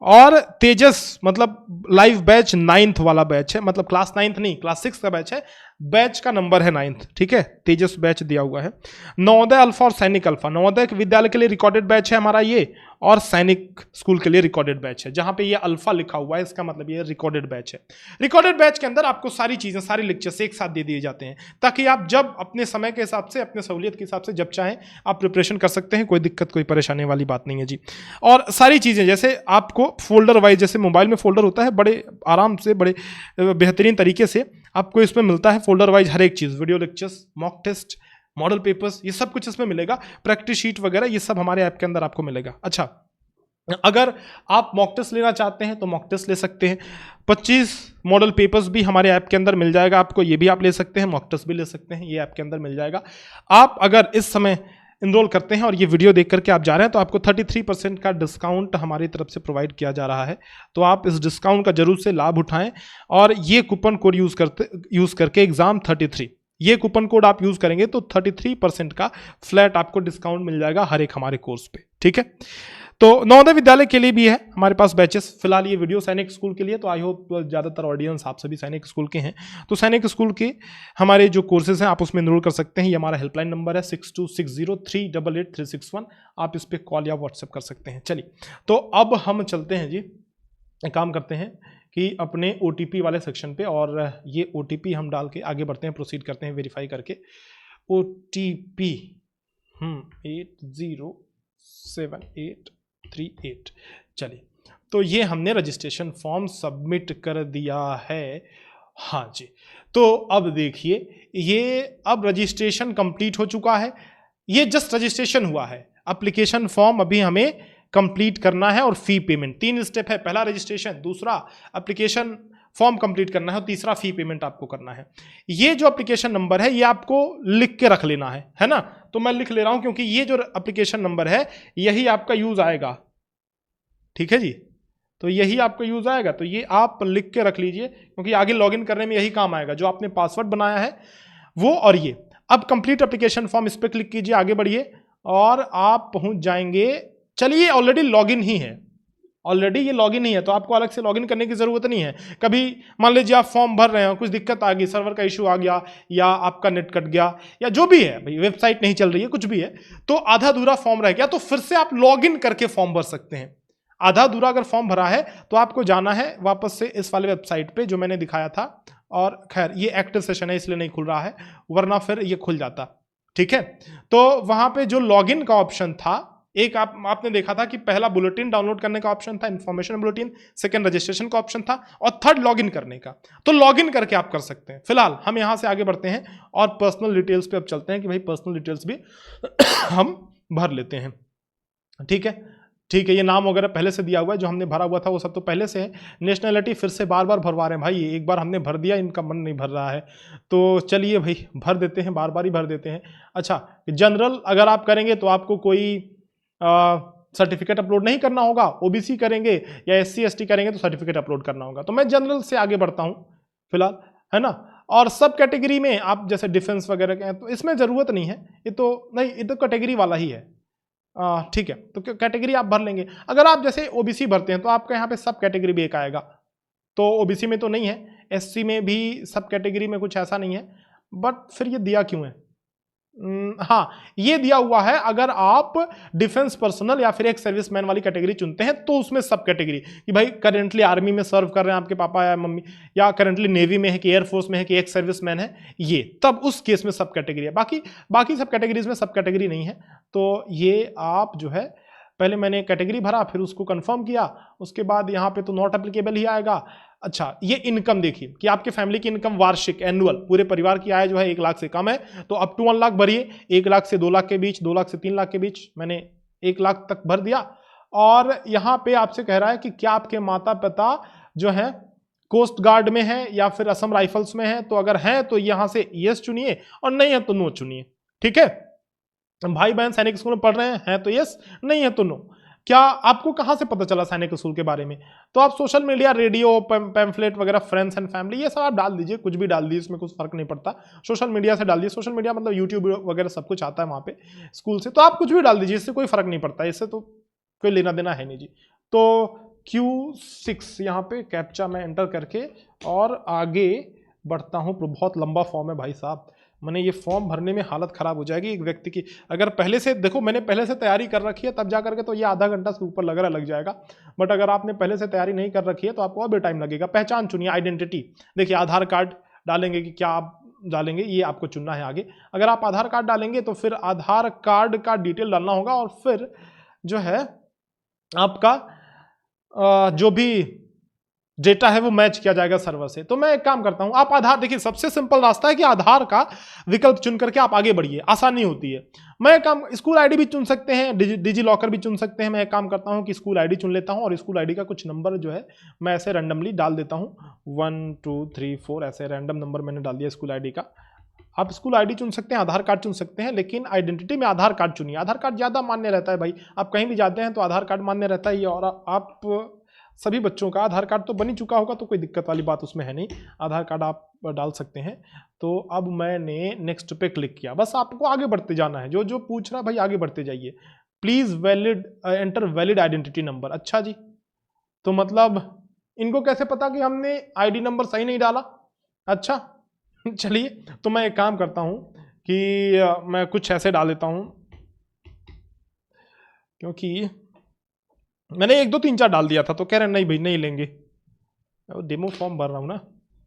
और तेजस मतलब लाइव बैच 9th वाला बैच है, मतलब क्लास 9th नहीं, क्लास 6 का बैच है, बैच का नंबर है 9th। ठीक है, तेजस बैच दिया हुआ है। नवोदय अल्फा और सैनिक अल्फा, नवोदय विद्यालय के लिए रिकॉर्डेड बैच है हमारा ये, और सैनिक स्कूल के लिए रिकॉर्डेड बैच है। जहां पे ये अल्फा लिखा हुआ है, इसका मतलब ये रिकॉर्डेड बैच है। रिकॉर्डेड बैच के अंदर आपको सारी चीजें, सारे लेक्चर्स एक साथ दे दिए जाते हैं, ताकि आप जब अपने समय के हिसाब से, अपने सहूलियत के हिसाब से जब चाहें आप प्रिपरेशन कर सकते हैं। कोई दिक्कत, कोई परेशानी वाली बात नहीं है जी। और सारी चीजें, जैसे आपको फोल्डर वाइज, जैसे मोबाइल में फोल्डर होता है, बड़े आराम से, बड़े बेहतरीन तरीके से आपको इसमें मिलता है फोल्डर वाइज हर एक चीज। Video lectures, mock test, model papers, ये सब कुछ इसमें मिलेगा। प्रैक्टिस शीट वगैरह ये सब हमारे ऐप के अंदर आपको मिलेगा। अच्छा, अगर आप मॉक टेस्ट लेना चाहते हैं तो मॉक टेस्ट ले सकते हैं। 25 मॉडल पेपर्स भी हमारे ऐप के अंदर मिल जाएगा आपको, ये भी आप ले सकते हैं। मॉक टेस्ट भी ले सकते हैं, ये ऐप के अंदर मिल जाएगा। आप अगर इस समय इनरोल करते हैं और ये वीडियो देख करके आप जा रहे हैं, तो आपको 33% का डिस्काउंट हमारी तरफ से प्रोवाइड किया जा रहा है। तो आप इस डिस्काउंट का जरूर से लाभ उठाएं, और ये कूपन कोड यूज करके एग्जाम 33, ये कूपन कोड आप यूज करेंगे तो 33% का फ्लैट आपको डिस्काउंट मिल जाएगा हर एक हमारे कोर्स पे। ठीक है, तो नवोदय विद्यालय के लिए भी है हमारे पास बैचेस। फिलहाल ये वीडियो सैनिक स्कूल के लिए, तो आई होप ज़्यादातर ऑडियंस आप सभी सैनिक स्कूल के हैं। तो सैनिक स्कूल के हमारे जो कोर्सेज हैं आप उसमें एनरोल कर सकते हैं। ये हमारा हेल्पलाइन नंबर है 6260388361। आप इस पर कॉल या व्हाट्सएप कर सकते हैं। चलिए, तो अब हम चलते हैं जी, एक काम करते हैं कि अपने OTP वाले सेक्शन पे, और ये OTP हम डाल के आगे बढ़ते हैं, प्रोसीड करते हैं वेरीफाई करके। OTP 807838। चलिए, तो ये हमने रजिस्ट्रेशन फॉर्म सबमिट कर दिया है। हाँ जी, तो अब देखिए ये अब रजिस्ट्रेशन कंप्लीट हो चुका है, ये जस्ट रजिस्ट्रेशन हुआ है। एप्लीकेशन फॉर्म अभी हमें कंप्लीट करना है और फी पेमेंट, 3 स्टेप है, पहला रजिस्ट्रेशन, दूसरा एप्लीकेशन फॉर्म कंप्लीट करना है और तीसरा फी पेमेंट आपको करना है। ये जो एप्लीकेशन नंबर है ये आपको लिख के रख लेना है ना, तो मैं लिख ले रहा हूं क्योंकि ये जो एप्लीकेशन नंबर है यही आपका यूज आएगा, ठीक है जी, तो यही आपका यूज आएगा, तो ये आप लिख के रख लीजिए क्योंकि आगे लॉगिन करने में यही काम आएगा, जो आपने पासवर्ड बनाया है वो और ये। अब कंप्लीट एप्लीकेशन फॉर्म, इस पर क्लिक कीजिए, आगे बढ़िए और आप पहुंच जाएंगे। चलिए ऑलरेडी लॉगिन ही है, ऑलरेडी ये लॉगिन ही है, तो आपको अलग से लॉगिन करने की जरूरत नहीं है। कभी मान लीजिए आप फॉर्म भर रहे हो, कुछ दिक्कत आ गई, सर्वर का इशू आ गया या आपका नेट कट गया या जो भी है, भाई वेबसाइट नहीं चल रही है, कुछ भी है, तो आधा अधूरा फॉर्म रह गया, तो फिर से आप लॉगिन करके फॉर्म भर सकते हैं। आधा अधूरा अगर फॉर्म भरा है तो आपको जाना है वापस से इस वाले वेबसाइट पे जो मैंने दिखाया था, और खैर ये एक्टिव सेशन है इसलिए नहीं खुल रहा है, वरना फिर ये खुल जाता, ठीक है। तो वहां पे जो लॉगिन का ऑप्शन था, एक आपने देखा था कि पहला बुलेटिन डाउनलोड करने का ऑप्शन था, इंफॉर्मेशन बुलेटिन, सेकंड रजिस्ट्रेशन का ऑप्शन था और थर्ड लॉगिन करने का, तो लॉगिन करके आप कर सकते हैं। फिलहाल हम यहां से आगे बढ़ते हैं और पर्सनल डिटेल्स पे अब चलते हैं कि भाई पर्सनल डिटेल्स भी हम भर लेते हैं, ठीक है। ठीक है, ये नाम वगैरह पहले से दिया हुआ है, जो हमने भरा हुआ था वो सब तो पहले से है। नेशनैलिटी फिर से बार बार भरवा रहे हैं भाई, एक बार हमने भर दिया, इनका मन नहीं भर रहा है, तो चलिए भाई भर देते हैं, बार बार ही भर देते हैं। अच्छा, जनरल अगर आप करेंगे तो आपको कोई सर्टिफिकेट अपलोड नहीं करना होगा, ओबीसी करेंगे या एससी एसटी करेंगे तो सर्टिफिकेट अपलोड करना होगा, तो मैं जनरल से आगे बढ़ता हूँ फिलहाल, है ना। और सब कैटेगरी में आप जैसे डिफेंस वगैरह के हैं तो इसमें ज़रूरत नहीं है, ये तो नहीं, ये तो कैटेगरी वाला ही है, ठीक है, तो कैटेगरी आप भर लेंगे। अगर आप जैसे ओबीसी भरते हैं तो आपका यहाँ पे सब कैटेगरी भी एक आएगा, तो ओबीसी में तो नहीं है, एससी में भी सब कैटेगरी में कुछ ऐसा नहीं है, बट फिर ये दिया क्यों है? हाँ, ये दिया हुआ है अगर आप डिफेंस पर्सनल या फिर एक सर्विसमैन वाली कैटेगरी चुनते हैं तो उसमें सब कैटेगरी, कि भाई करेंटली आर्मी में सर्व कर रहे हैं आपके पापा या मम्मी, या करेंटली नेवी में है कि एयरफोर्स में है कि एक सर्विसमैन है, ये तब उस केस में सब कैटेगरी है। बाकी सब कैटेगरीज में सब कैटेगरी नहीं है, तो ये आप जो है पहले मैंने कैटेगरी भरा, फिर उसको कंफर्म किया, उसके बाद यहाँ पे तो नॉट एप्लीकेबल ही आएगा। अच्छा, ये इनकम देखिए कि आपके फैमिली की इनकम वार्षिक एनुअल पूरे परिवार की आय जो है 1 लाख से कम है तो अप टू 1 लाख भरिए, 1 लाख से 2 लाख के बीच, 2 लाख से 3 लाख के बीच, मैंने 1 लाख तक भर दिया। और यहाँ पे आपसे कह रहा है कि क्या आपके माता पिता जो है कोस्ट गार्ड में है या फिर असम राइफल्स में है, तो अगर है तो यहाँ से यस चुनिए और नहीं है तो नो चुनिए, ठीक है। भाई बहन सैनिक स्कूल में पढ़ रहे हैं तो यस, नहीं है तो नो। क्या आपको कहां से पता चला सैनिक स्कूल के बारे में? तो आप सोशल मीडिया, रेडियो, पैम्फलेट वगैरह, फ्रेंड्स एंड फैमिली, ये सब आप डाल दीजिए, कुछ भी डाल दीजिए, इसमें कुछ फर्क नहीं पड़ता। सोशल मीडिया से डाल दीजिए, सोशल मीडिया मतलब यूट्यूब वगैरह सब कुछ आता है वहां पे स्कूल से, तो आप कुछ भी डाल दीजिए, इससे कोई फर्क नहीं पड़ता, इससे तो कोई लेना देना है नहीं जी। तो Q6 यहाँ पे कैप्चा में एंटर करके और आगे बढ़ता हूँ। बहुत लंबा फॉर्म है भाई साहब, मैंने ये फॉर्म भरने में हालत खराब हो जाएगी एक व्यक्ति की। अगर पहले से देखो, मैंने पहले से तैयारी कर रखी है तब जा करके तो ये आधा घंटा से ऊपर लग जाएगा, बट अगर आपने पहले से तैयारी नहीं कर रखी है तो आपको और भी टाइम लगेगा। पहचान चुनिए, आइडेंटिटी, देखिए आधार कार्ड डालेंगे कि क्या आप डालेंगे, ये आपको चुनना है आगे। अगर आप आधार कार्ड डालेंगे तो फिर आधार कार्ड का डिटेल डालना होगा और फिर जो है आपका जो भी डेटा है वो मैच किया जाएगा सर्वर से। तो मैं एक काम करता हूं, आप आधार, देखिए सबसे सिंपल रास्ता है कि आधार का विकल्प चुन करके आप आगे बढ़िए, आसानी होती है। मैं एक काम, स्कूल आईडी भी चुन सकते हैं, डिजी लॉकर भी चुन सकते हैं। मैं एक काम करता हूं कि स्कूल आईडी चुन लेता हूं और स्कूल आईडी का कुछ नंबर जो है मैं ऐसे रैंडमली डाल देता हूं, 1 2 3 4 ऐसे रैंडम नंबर मैंने डाल दिया स्कूल आईडी का। आप स्कूल आईडी चुन सकते हैं, आधार कार्ड चुन सकते हैं, लेकिन आइडेंटिटी में आधार कार्ड चुनिए। आधार कार्ड ज़्यादा मान्य रहता है भाई, आप कहीं भी जाते हैं तो आधार कार्ड मान्य रहता है। और आप सभी बच्चों का आधार कार्ड तो बन ही चुका होगा, तो कोई दिक्कत वाली बात उसमें है नहीं, आधार कार्ड आप डाल सकते हैं। तो अब मैंने नेक्स्ट पे क्लिक किया, बस आपको आगे बढ़ते जाना है, जो जो पूछ रहा है भाई आगे बढ़ते जाइए। Please valid enter valid identity number. अच्छा जी, तो मतलब इनको कैसे पता कि हमने आईडी नंबर सही नहीं डाला? अच्छा चलिए, तो मैं एक काम करता हूं कि मैं कुछ ऐसे डाल देता हूं, क्योंकि मैंने 1 2 3 4 डाल दिया था तो कह रहे नहीं भाई नहीं लेंगे। डेमो फॉर्म भर रहा हूँ ना,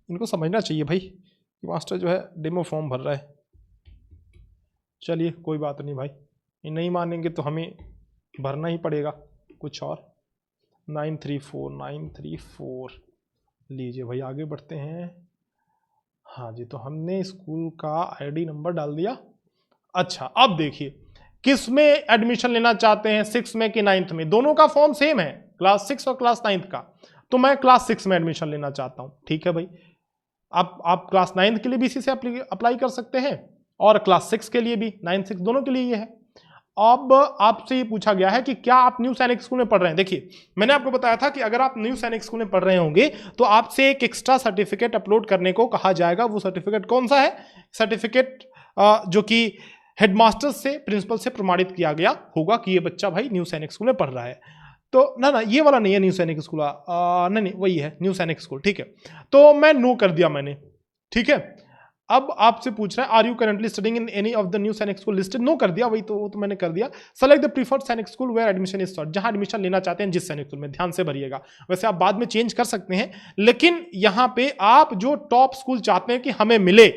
इनको समझना चाहिए भाई कि मास्टर जो है डेमो फॉर्म भर रहा है। चलिए कोई बात नहीं भाई, ये नहीं मानेंगे तो हमें भरना ही पड़ेगा कुछ और। 934 लीजिए भाई, आगे बढ़ते हैं। हाँ जी, तो हमने स्कूल का आईडी नंबर डाल दिया। अच्छा, अब देखिए किस में एडमिशन लेना चाहते हैं, 6 में कि 9th में? दोनों का फॉर्म सेम है, क्लास 6 और क्लास 9th का। तो मैं क्लास 6 में एडमिशन लेना चाहता हूं। ठीक है भाई, आप क्लास 9th के लिए भी इसी से अप्लाई कर सकते हैं और क्लास 6 के लिए भी, 9 6 दोनों के लिए ये है। अब आपसे ये पूछा गया है कि क्या आप न्यू सैनिक स्कूल में पढ़ रहे हैं। देखिए, मैंने आपको बताया था कि अगर आप न्यू सैनिक स्कूल में पढ़ रहे होंगे तो आपसे एक एक्स्ट्रा सर्टिफिकेट अपलोड करने को कहा जाएगा। वो सर्टिफिकेट कौन सा है? सर्टिफिकेट जो कि हेडमास्टर से, प्रिंसिपल से प्रमाणित किया गया होगा कि ये बच्चा भाई न्यू सैनिक स्कूल में पढ़ रहा है। तो ना ये वाला नहीं है न्यू सैनिक स्कूल, नहीं वही है न्यू सैनिक स्कूल। ठीक है, तो मैं नो कर दिया मैंने। ठीक है, अब आपसे पूछ रहा है are you currently studying in any of the new Sainik school listed? No कर दिया, वही तो मैंने कर दिया। Select the preferred Sainik school where admission is start, जहां एडमिशन लेना चाहते हैं जिस सैनिक स्कूल में, ध्यान से भरिएगा। वैसे आप बाद में चेंज कर सकते हैं, लेकिन यहां पे आप जो टॉप स्कूल चाहते हैं कि हमें मिले,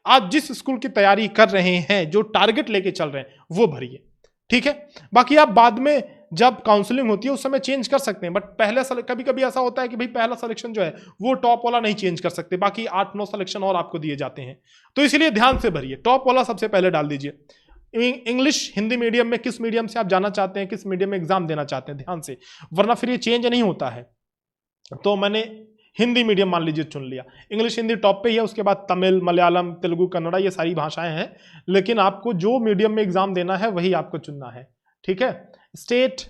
आप जिस स्कूल की तैयारी कर रहे हैं, जो टारगेट लेके चल रहे हैं, वो भरिए। ठीक है, बाकी आप बाद में जब काउंसलिंग होती है उस समय चेंज कर सकते हैं, बट पहले कभी कभी ऐसा होता है कि भाई पहला सिलेक्शन जो है वो टॉप वाला नहीं चेंज कर सकते, बाकी 8-9 सिलेक्शन और आपको दिए जाते हैं। तो इसलिए ध्यान से भरिए, टॉप वाला सबसे पहले डाल दीजिए। इंग्लिश हिंदी मीडियम में किस मीडियम से आप जाना चाहते हैं, किस मीडियम में एग्जाम देना चाहते हैं, ध्यान से, वरना फिर ये चेंज नहीं होता है। तो मैंने हिंदी मीडियम मान लीजिए चुन लिया, इंग्लिश हिंदी टॉप पे ही है, उसके बाद तमिल, मलयालम, तेलुगु, कन्नड़ा, ये सारी भाषाएं हैं, लेकिन आपको जो मीडियम में एग्जाम देना है वही आपको चुनना है। ठीक है, स्टेट,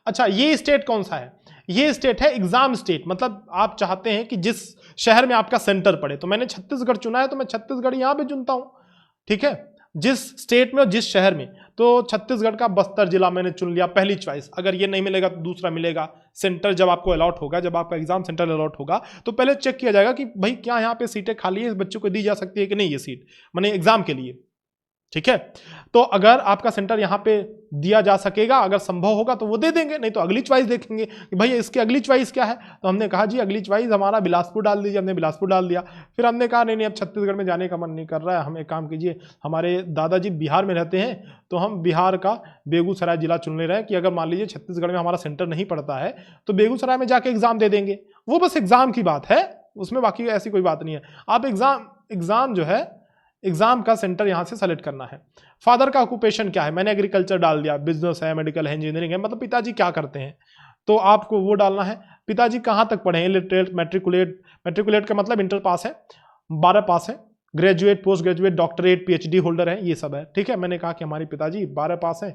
अच्छा ये स्टेट कौन सा है? ये स्टेट है एग्जाम स्टेट, मतलब आप चाहते हैं कि जिस शहर में आपका सेंटर पड़े। तो मैंने छत्तीसगढ़ चुना है, तो मैं छत्तीसगढ़ यहां पे चुनता हूं। ठीक है, जिस स्टेट में और जिस शहर में, तो छत्तीसगढ़ का बस्तर जिला मैंने चुन लिया, पहली चॉइस। अगर ये नहीं मिलेगा तो दूसरा मिलेगा। सेंटर जब आपको अलॉट होगा, जब आपका एग्जाम सेंटर अलॉट होगा, तो पहले चेक किया जाएगा कि भाई क्या यहाँ पे सीटें खाली है, इस बच्चों को दी जा सकती है कि नहीं ये सीट, माने एग्जाम के लिए। ठीक है, तो अगर आपका सेंटर यहां पे दिया जा सकेगा, अगर संभव होगा तो वो दे देंगे, नहीं तो अगली चॉइस देखेंगे कि भैया इसकी अगली चॉइस क्या है। तो हमने कहा जी अगली चॉइस हमारा बिलासपुर डाल दीजिए, हमने बिलासपुर डाल दिया। फिर हमने कहा नहीं अब छत्तीसगढ़ में जाने का मन नहीं कर रहा है, हम एक काम कीजिए, हमारे दादाजी बिहार में रहते हैं, तो हम बिहार का बेगूसराय जिला चुन ले रहे हैं कि अगर मान लीजिए छत्तीसगढ़ में हमारा सेंटर नहीं पड़ता है तो बेगूसराय में जाके एग्जाम दे देंगे। वो बस एग्जाम की बात है, उसमें बाकी ऐसी कोई बात नहीं है। आप एग्जाम जो है, एग्जाम का सेंटर यहां से सेलेक्ट करना है। फादर का ऑक्यूपेशन क्या है? मैंने एग्रीकल्चर डाल दिया, बिजनेस है, मेडिकल है, इंजीनियरिंग है, मतलब पिताजी क्या करते हैं, तो आपको वो डालना है। पिताजी कहां तक पढ़े हैं? इलिटरेट, मैट्रिकुलेट का मतलब इंटर पास है, 12 पास है, graduate, post graduate, doctorate, PhD holder है, ये सब है। ठीक है, मैंने कहा कि हमारे पिताजी 12 पास हैं।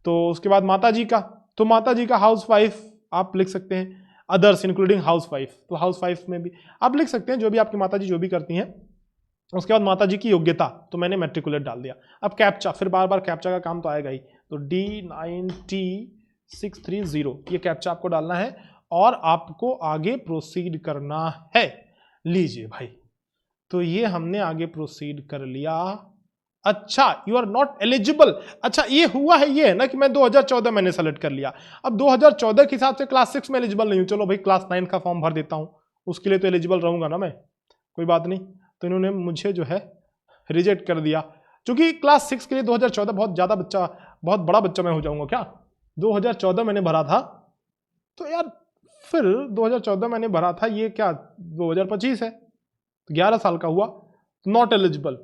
तो उसके बाद माताजी का, तो माताजी का हाउस वाइफ आप लिख सकते हैं, अदर्स इंक्लूडिंग हाउस वाइफ, तो हाउस वाइफ में भी आप लिख सकते हैं जो भी आपकी माताजी जो भी करती हैं। उसके बाद माताजी की योग्यता, तो मैंने मैट्रिकुलेट डाल दिया। अब कैप्चा, फिर बार बार कैप्चा का काम तो आएगा ही, तो D9T630 ये कैप्चा आपको डालना है और आपको आगे प्रोसीड करना है। लीजिए भाई, तो ये हमने आगे प्रोसीड कर लिया। अच्छा, यू आर नॉट एलिजिबल। अच्छा ये हुआ है, ये है ना कि मैं 2014 मैंने सेलेक्ट कर लिया, अब 2014 के हिसाब से क्लास 6 में एलिजिबल नहीं हूं, चलो भाई क्लास 9 का फॉर्म भर देता हूं, उसके लिए तो एलिजिबल रहूंगा ना मैं, कोई बात नहीं। तो इन्होंने मुझे जो है रिजेक्ट कर दिया, क्योंकि क्लास 6 के लिए 2014 बहुत बड़ा बच्चा मैं हो जाऊंगा क्या? 2014 मैंने भरा था, तो यार फिर 2014 मैंने भरा था, ये क्या 2025 है, तो 11 साल का हुआ, नॉट एलिजिबल,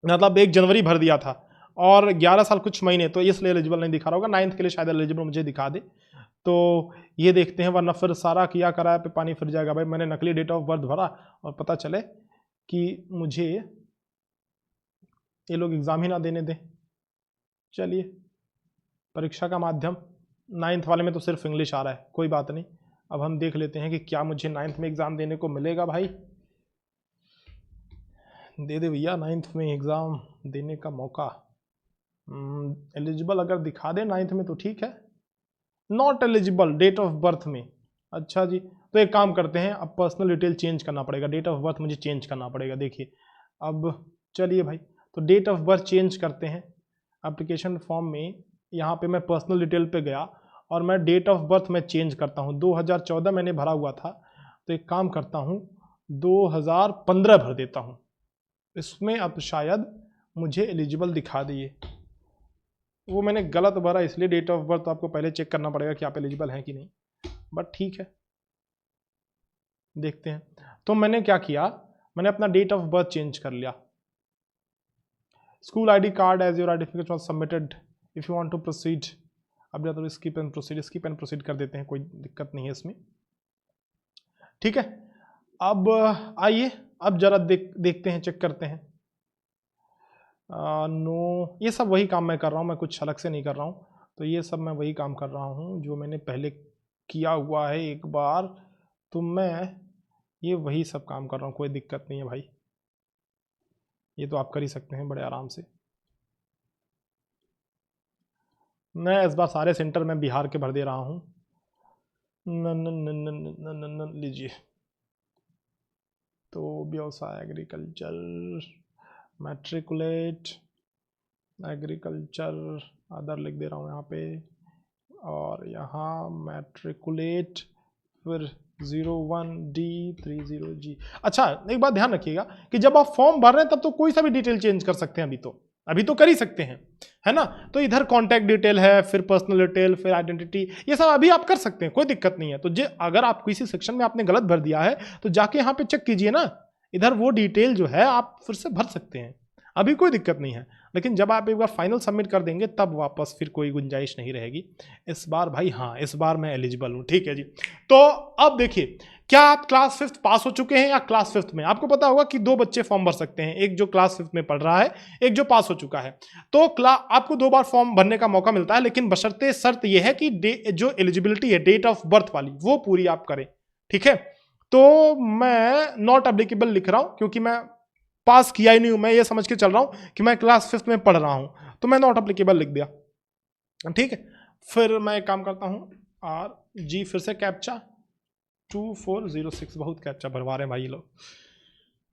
मतलब 1 जनवरी भर दिया था और 11 साल कुछ महीने, तो इसलिए एलिजिबल नहीं दिखा रहा होगा। 9th के लिए शायद एलिजिबल मुझे दिखा दे, तो ये देखते हैं, वरना फिर सारा किया कराया पे पानी फिर जाएगा। भाई मैंने नकली डेट ऑफ बर्थ भरा और पता चले कि मुझे ये लोग एग्जाम ही ना देने दें। चलिए, परीक्षा का माध्यम 9th वाले में तो सिर्फ इंग्लिश आ रहा है, कोई बात नहीं। अब हम देख लेते हैं कि क्या मुझे 9th में एग्जाम देने को मिलेगा। भाई दे दे भैया 9th में एग्जाम देने का मौका। एलिजिबल अगर दिखा दे 9th में तो ठीक है, not eligible date of birth में। अच्छा जी, तो एक काम करते हैं, अब पर्सनल डिटेल चेंज करना पड़ेगा, डेट ऑफ बर्थ मुझे चेंज करना पड़ेगा। देखिए अब चलिए भाई, तो डेट ऑफ बर्थ चेंज करते हैं। एप्लीकेशन फॉर्म में यहाँ पे मैं पर्सनल डिटेल पे गया और मैं डेट ऑफ बर्थ में चेंज करता हूँ। 2014 मैंने भरा हुआ था, तो एक काम करता हूँ 2015 भर देता हूँ, इसमें अब शायद मुझे एलिजिबल दिखा दिए। वो मैंने गलत भरा इसलिए डेट ऑफ बर्थ आपको पहले चेक करना पड़ेगा कि आप एलिजिबल हैं कि नहीं, बट ठीक है देखते हैं। तो मैंने क्या किया, मैंने अपना डेट ऑफ बर्थ चेंज कर लिया। School ID card as your identification was submitted, if you want to proceed अब या तो skip and proceed, skip and proceed कर देते हैं, कोई दिक्कत नहीं है इसमें, ठीक है। अब आइए अब जरा देखते हैं, चेक करते हैं। नो, ये सब वही काम मैं कर रहा हूँ, मैं कुछ अलग से नहीं कर रहा हूँ। तो ये सब मैं वही काम कर रहा हूँ जो मैंने पहले किया हुआ है एक बार, तो मैं ये वही सब काम कर रहा हूँ, कोई दिक्कत नहीं है भाई, ये तो आप कर ही सकते हैं बड़े आराम से। मैं इस बार सारे सेंटर में बिहार के भर दे रहा हूँ। न न न न न न न न लीजिए, तो व्यवसाय एग्रीकल्चर मैट्रिकुलेट एग्रीकल्चर अदर लिख दे रहा हूँ यहाँ पे, और यहाँ मैट्रिकुलेट फिर 01D30G। अच्छा एक बात ध्यान रखिएगा कि जब आप फॉर्म भर रहे हैं तब तो कोई सा भी डिटेल चेंज कर सकते हैं, अभी तो कर ही सकते हैं, है ना। तो इधर कॉन्टैक्ट डिटेल है, फिर पर्सनल डिटेल, फिर आइडेंटिटी, ये सब अभी आप कर सकते हैं, कोई दिक्कत नहीं है। तो अगर आप किसी सेक्शन में आपने गलत भर दिया है तो जाके यहाँ पे चेक कीजिए ना, इधर वो डिटेल जो है आप फिर से भर सकते हैं, अभी कोई दिक्कत नहीं है। लेकिन जब आप एक बार फाइनल सबमिट कर देंगे तब वापस फिर कोई गुंजाइश नहीं रहेगी। इस बार भाई हाँ, इस बार मैं एलिजिबल हूँ, ठीक है जी। तो अब देखिए, क्या आप क्लास 5th पास हो चुके हैं या क्लास 5th में? आपको पता होगा कि 2 बच्चे फॉर्म भर सकते हैं, एक जो क्लास 5th में पढ़ रहा है, एक जो पास हो चुका है। तो आपको 2 बार फॉर्म भरने का मौका मिलता है, लेकिन बशर्ते शर्त यह है कि जो एलिजिबिलिटी है डेट ऑफ बर्थ वाली वो पूरी आप करें, ठीक है। तो मैं नॉट एप्लीकेबल लिख रहा हूं क्योंकि मैं पास किया ही नहीं हूं, मैं ये समझ के चल रहा हूं कि मैं क्लास 5th में पढ़ रहा हूं, तो मैं नॉट एप्लीकेबल लिख दिया, ठीक है। फिर मैं एक काम करता हूं, RG फिर से कैप्चा 2406, बहुत कैप्चा भरवा रहे हैं भाई लोग।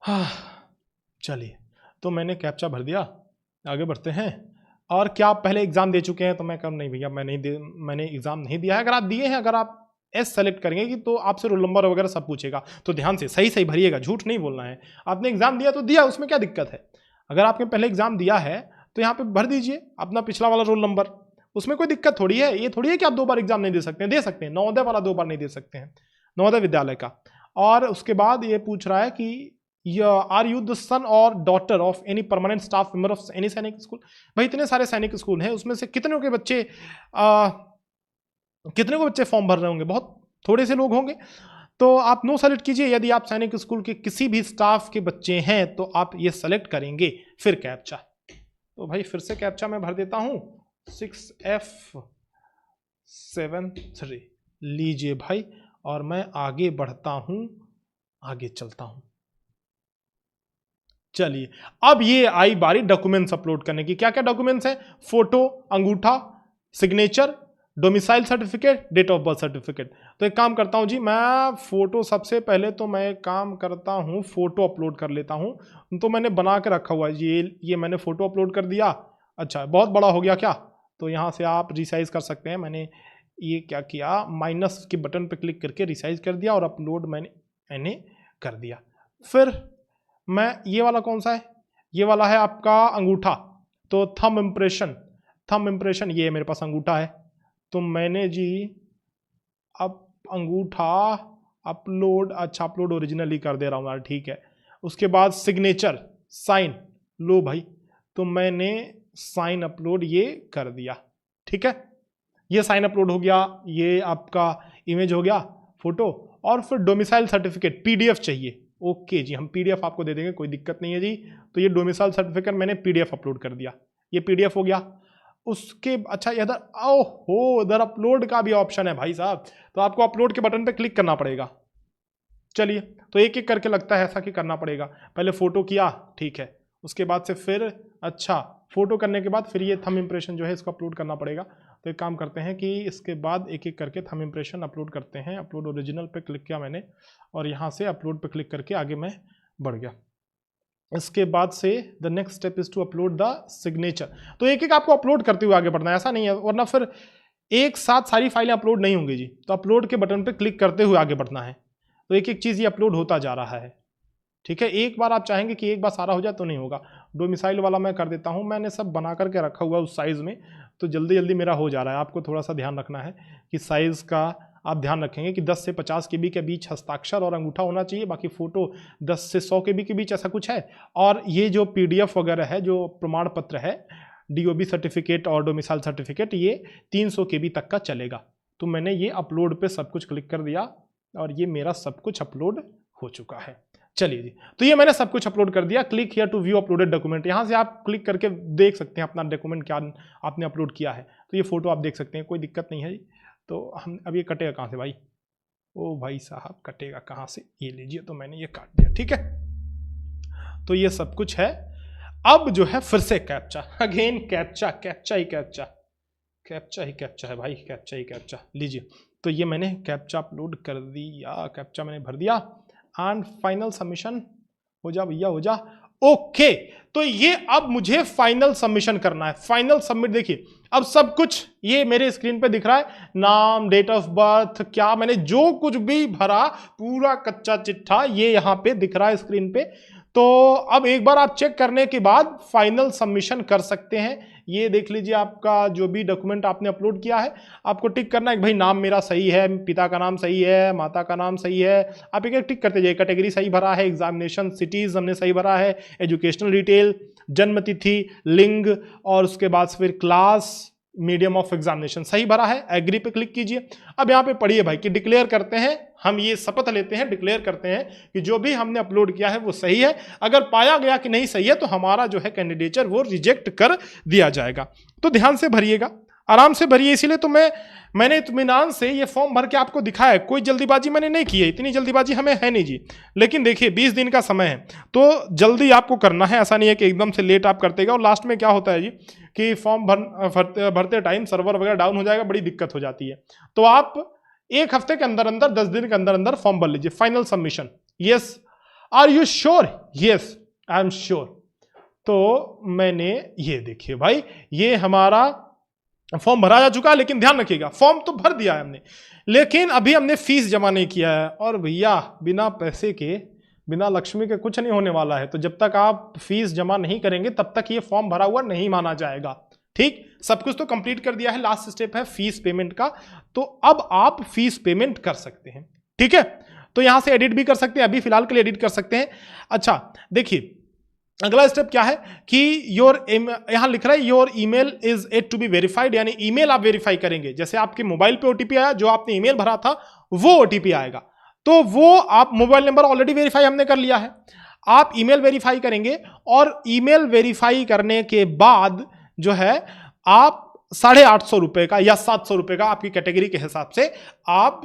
हाँ चलिए, तो मैंने कैप्चा भर दिया, आगे बढ़ते हैं। और क्या आप पहले एग्जाम दे चुके हैं? तो मैं कम नहीं भैया, मैंने एग्जाम नहीं दिया है। अगर आप दिए हैं, अगर आप एस सेलेक्ट करेंगे कि तो आपसे रोल नंबर वगैरह सब पूछेगा, तो ध्यान से सही भरिएगा, झूठ नहीं बोलना है। आपने एग्जाम दिया तो दिया, उसमें क्या दिक्कत है। अगर आपने पहले एग्जाम दिया है तो यहाँ पे भर दीजिए अपना पिछला वाला रोल नंबर, उसमें कोई दिक्कत थोड़ी है। ये थोड़ी है कि आप 2 बार एग्जाम नहीं दे सकते हैं, दे सकते हैं, नवोदय वाला 2 बार नहीं दे सकते हैं, नवोदय विद्यालय का। और उसके बाद ये पूछ रहा है कि आर यू द सन और daughter of any permanent staff member of any सैनिक स्कूल। भाई इतने सारे सैनिक स्कूल हैं, उसमें से कितने को बच्चे फॉर्म भर रहे होंगे? बहुत थोड़े से लोग होंगे। तो आप नो सेलेक्ट कीजिए, यदि आप सैनिक स्कूल के किसी भी स्टाफ के बच्चे हैं तो आप ये सेलेक्ट करेंगे, फिर कैप्चा। तो भाई फिर से कैप्चा मैं भर देता हूं 6F73 लीजिए भाई, और मैं आगे बढ़ता हूं, आगे चलता हूं। चलिए, अब ये आई बारी डॉक्यूमेंट्स अपलोड करने की। क्या क्या डॉक्यूमेंट्स हैं? फोटो, अंगूठा, signature, domicile certificate, date of birth certificate. तो एक काम करता हूं जी, मैं फोटो सबसे पहले तो मैं एक काम करता हूं, फोटो अपलोड कर लेता हूं। तो मैंने बना के रखा हुआ है, ये मैंने फोटो अपलोड कर दिया। अच्छा, बहुत बड़ा हो गया क्या? तो यहां से आप रिसाइज कर सकते हैं। मैंने ये क्या किया, माइनस के बटन पर क्लिक करके रिसाइज कर दिया और अपलोड मैंने कर दिया। फिर मैं ये वाला कौन सा है? ये वाला है आपका अंगूठा। तो थंब इम्प्रेशन ये मेरे पास अंगूठा है। तो मैंने जी अब अंगूठा अपलोड, अच्छा अपलोड ओरिजिनली कर दे रहा हूँ यार, ठीक है। उसके बाद सिग्नेचर, साइन, लो भाई, तो मैंने साइन अपलोड ये कर दिया, ठीक है। ये साइन अपलोड हो गया, ये आपका इमेज हो गया, फोटो। और फिर डोमिसाइल सर्टिफिकेट PDF चाहिए। ओके जी, हम PDF आपको दे देंगे, कोई दिक्कत नहीं है जी। तो ये डोमिसाइल सर्टिफिकेट मैंने PDF अपलोड कर दिया, ये PDF हो गया। उसके अच्छा इधर ओहो, इधर अपलोड का भी ऑप्शन है भाई साहब, तो आपको अपलोड के बटन पे क्लिक करना पड़ेगा। चलिए, तो एक एक करके लगता है ऐसा कि करना पड़ेगा। पहले फोटो किया, ठीक है, उसके बाद से फिर अच्छा फोटो करने के बाद फिर ये थंब इम्प्रेशन जो है इसको अपलोड करना पड़ेगा। तो एक काम करते हैं कि इसके बाद एक एक करके थंब इम्प्रेशन अपलोड करते हैं। अपलोड ओरिजिनल पे क्लिक किया मैंने, और यहाँ से अपलोड पे क्लिक करके आगे मैं बढ़ गया। इसके बाद से the next step is to upload the signature. तो एक एक आपको अपलोड करते हुए आगे बढ़ना है, ऐसा नहीं है, वरना फिर एक साथ सारी फाइलें अपलोड नहीं होंगी जी। तो अपलोड के बटन पे क्लिक करते हुए आगे बढ़ना है। तो एक एक चीज़ ये अपलोड होता जा रहा है, ठीक है। एक बार आप चाहेंगे कि एक बार सारा हो जाए तो नहीं होगा। डोमिसाइल वाला मैं कर देता हूं, मैंने सब बना करके रखा हुआ उस साइज में, तो जल्दी जल्दी मेरा हो जा रहा है। आपको थोड़ा सा ध्यान रखना है कि साइज़ का आप ध्यान रखेंगे कि 10 से 50 KB के बीच हस्ताक्षर और अंगूठा होना चाहिए, बाकी फ़ोटो 10 से 100 KB के बीच ऐसा कुछ है। और ये जो PDF वगैरह है, जो प्रमाण पत्र है, DOB सर्टिफिकेट और डोमिसाइल सर्टिफिकेट, ये 300 KB तक का चलेगा। तो मैंने ये अपलोड पे सब कुछ क्लिक कर दिया और ये मेरा सब कुछ अपलोड हो चुका है। चलिए जी, तो ये मैंने सब कुछ अपलोड कर दिया। Click here to view uploaded document, यहाँ से आप क्लिक करके देख सकते हैं अपना डॉक्यूमेंट क्या आपने अपलोड किया है। तो ये फोटो आप देख सकते हैं, कोई दिक्कत नहीं है जी। तो हम अब ये कटेगा कहाँ से भाई? ओ भाई साहब, कटेगा कहाँ से? ये लीजिए, तो मैंने ये काट दिया, ठीक है। तो ये सब कुछ है। अब जो है फिर से कैप्चा, अगेन कैप्चा, कैप्चा ही कैप्चा, कैप्चा ही कैप्चा है भाई, कैप्चा ही कैप्चा। लीजिए, तो ये मैंने कैप्चा अपलोड कर दिया, कैप्चा मैंने भर दिया एंड फाइनल सबमिशन। हो जा भैया, हो जा। ओके, तो ये अब मुझे फाइनल सबमिशन करना है। फाइनल सबमिट, देखिए अब सब कुछ ये मेरे स्क्रीन पे दिख रहा है, नाम, डेट ऑफ बर्थ, क्या मैंने जो कुछ भी भरा, पूरा कच्चा चिट्ठा ये यहाँ पे दिख रहा है स्क्रीन पे। तो अब एक बार आप चेक करने के बाद फाइनल सबमिशन कर सकते हैं। ये देख लीजिए, आपका जो भी डॉक्यूमेंट आपने अपलोड किया है, आपको टिक करना है कि भाई नाम मेरा सही है, पिता का नाम सही है, माता का नाम सही है। आप एक एक टिक करते जाइए। कैटेगरी सही भरा है, एग्जामिनेशन सिटीज हमने सही भरा है, एजुकेशनल डिटेल, जन्म तिथि, लिंग, और उसके बाद फिर क्लास, मीडियम ऑफ एग्जामिनेशन सही भरा है। एग्री पे क्लिक कीजिए। अब यहाँ पे पढ़िए भाई कि डिक्लेयर करते हैं, हम ये शपथ लेते हैं, डिक्लेयर करते हैं कि जो भी हमने अपलोड किया है वो सही है। अगर पाया गया कि नहीं सही है तो हमारा जो है कैंडिडेचर वो रिजेक्ट कर दिया जाएगा। तो ध्यान से भरिएगा, आराम से भरिए। इसीलिए तो मैंने इत्मीनान से ये फॉर्म भर के आपको दिखाया है। कोई जल्दीबाजी मैंने नहीं की है, इतनी जल्दीबाजी हमें है नहीं जी। लेकिन देखिए 20 दिन का समय है, तो जल्दी आपको करना है। ऐसा नहीं है कि एकदम से लेट आप करते गए और लास्ट में क्या होता है जी कि फॉर्म भरते टाइम सर्वर वगैरह डाउन हो जाएगा, बड़ी दिक्कत हो जाती है। तो आप 1 हफ्ते के अंदर अंदर, 10 दिन के अंदर अंदर फॉर्म भर लीजिए। Final submission, yes, are you sure? Yes, I am sure. तो मैंने ये देखिए भाई, ये हमारा फॉर्म भरा जा चुका है। लेकिन ध्यान रखिएगा, फॉर्म तो भर दिया है हमने, लेकिन अभी हमने फीस जमा नहीं किया है। और भैया बिना पैसे के, बिना लक्ष्मी के कुछ नहीं होने वाला है। तो जब तक आप फीस जमा नहीं करेंगे तब तक ये फॉर्म भरा हुआ नहीं माना जाएगा। ठीक, सब कुछ तो कंप्लीट कर दिया है, लास्ट स्टेप है फीस पेमेंट का। तो अब आप फीस पेमेंट कर सकते हैं, ठीक है। तो यहां से एडिट भी कर सकते हैं, अभी फिलहाल के लिए एडिट कर सकते हैं। अच्छा देखिए, अगला स्टेप क्या है कि यहां लिख रहा है your email is yet to be verified, यानी ईमेल आप वेरीफाई करेंगे। जैसे आपके मोबाइल पे ओटीपी आया, जो आपने ईमेल भरा था वो ओटीपी आएगा, तो वो आप, मोबाइल नंबर ऑलरेडी वेरीफाई हमने कर लिया है, आप ईमेल वेरीफाई करेंगे। और ईमेल वेरीफाई करने के बाद जो है आप 850 रुपए का या 700 रुपए का, आपकी कैटेगरी के हिसाब से आप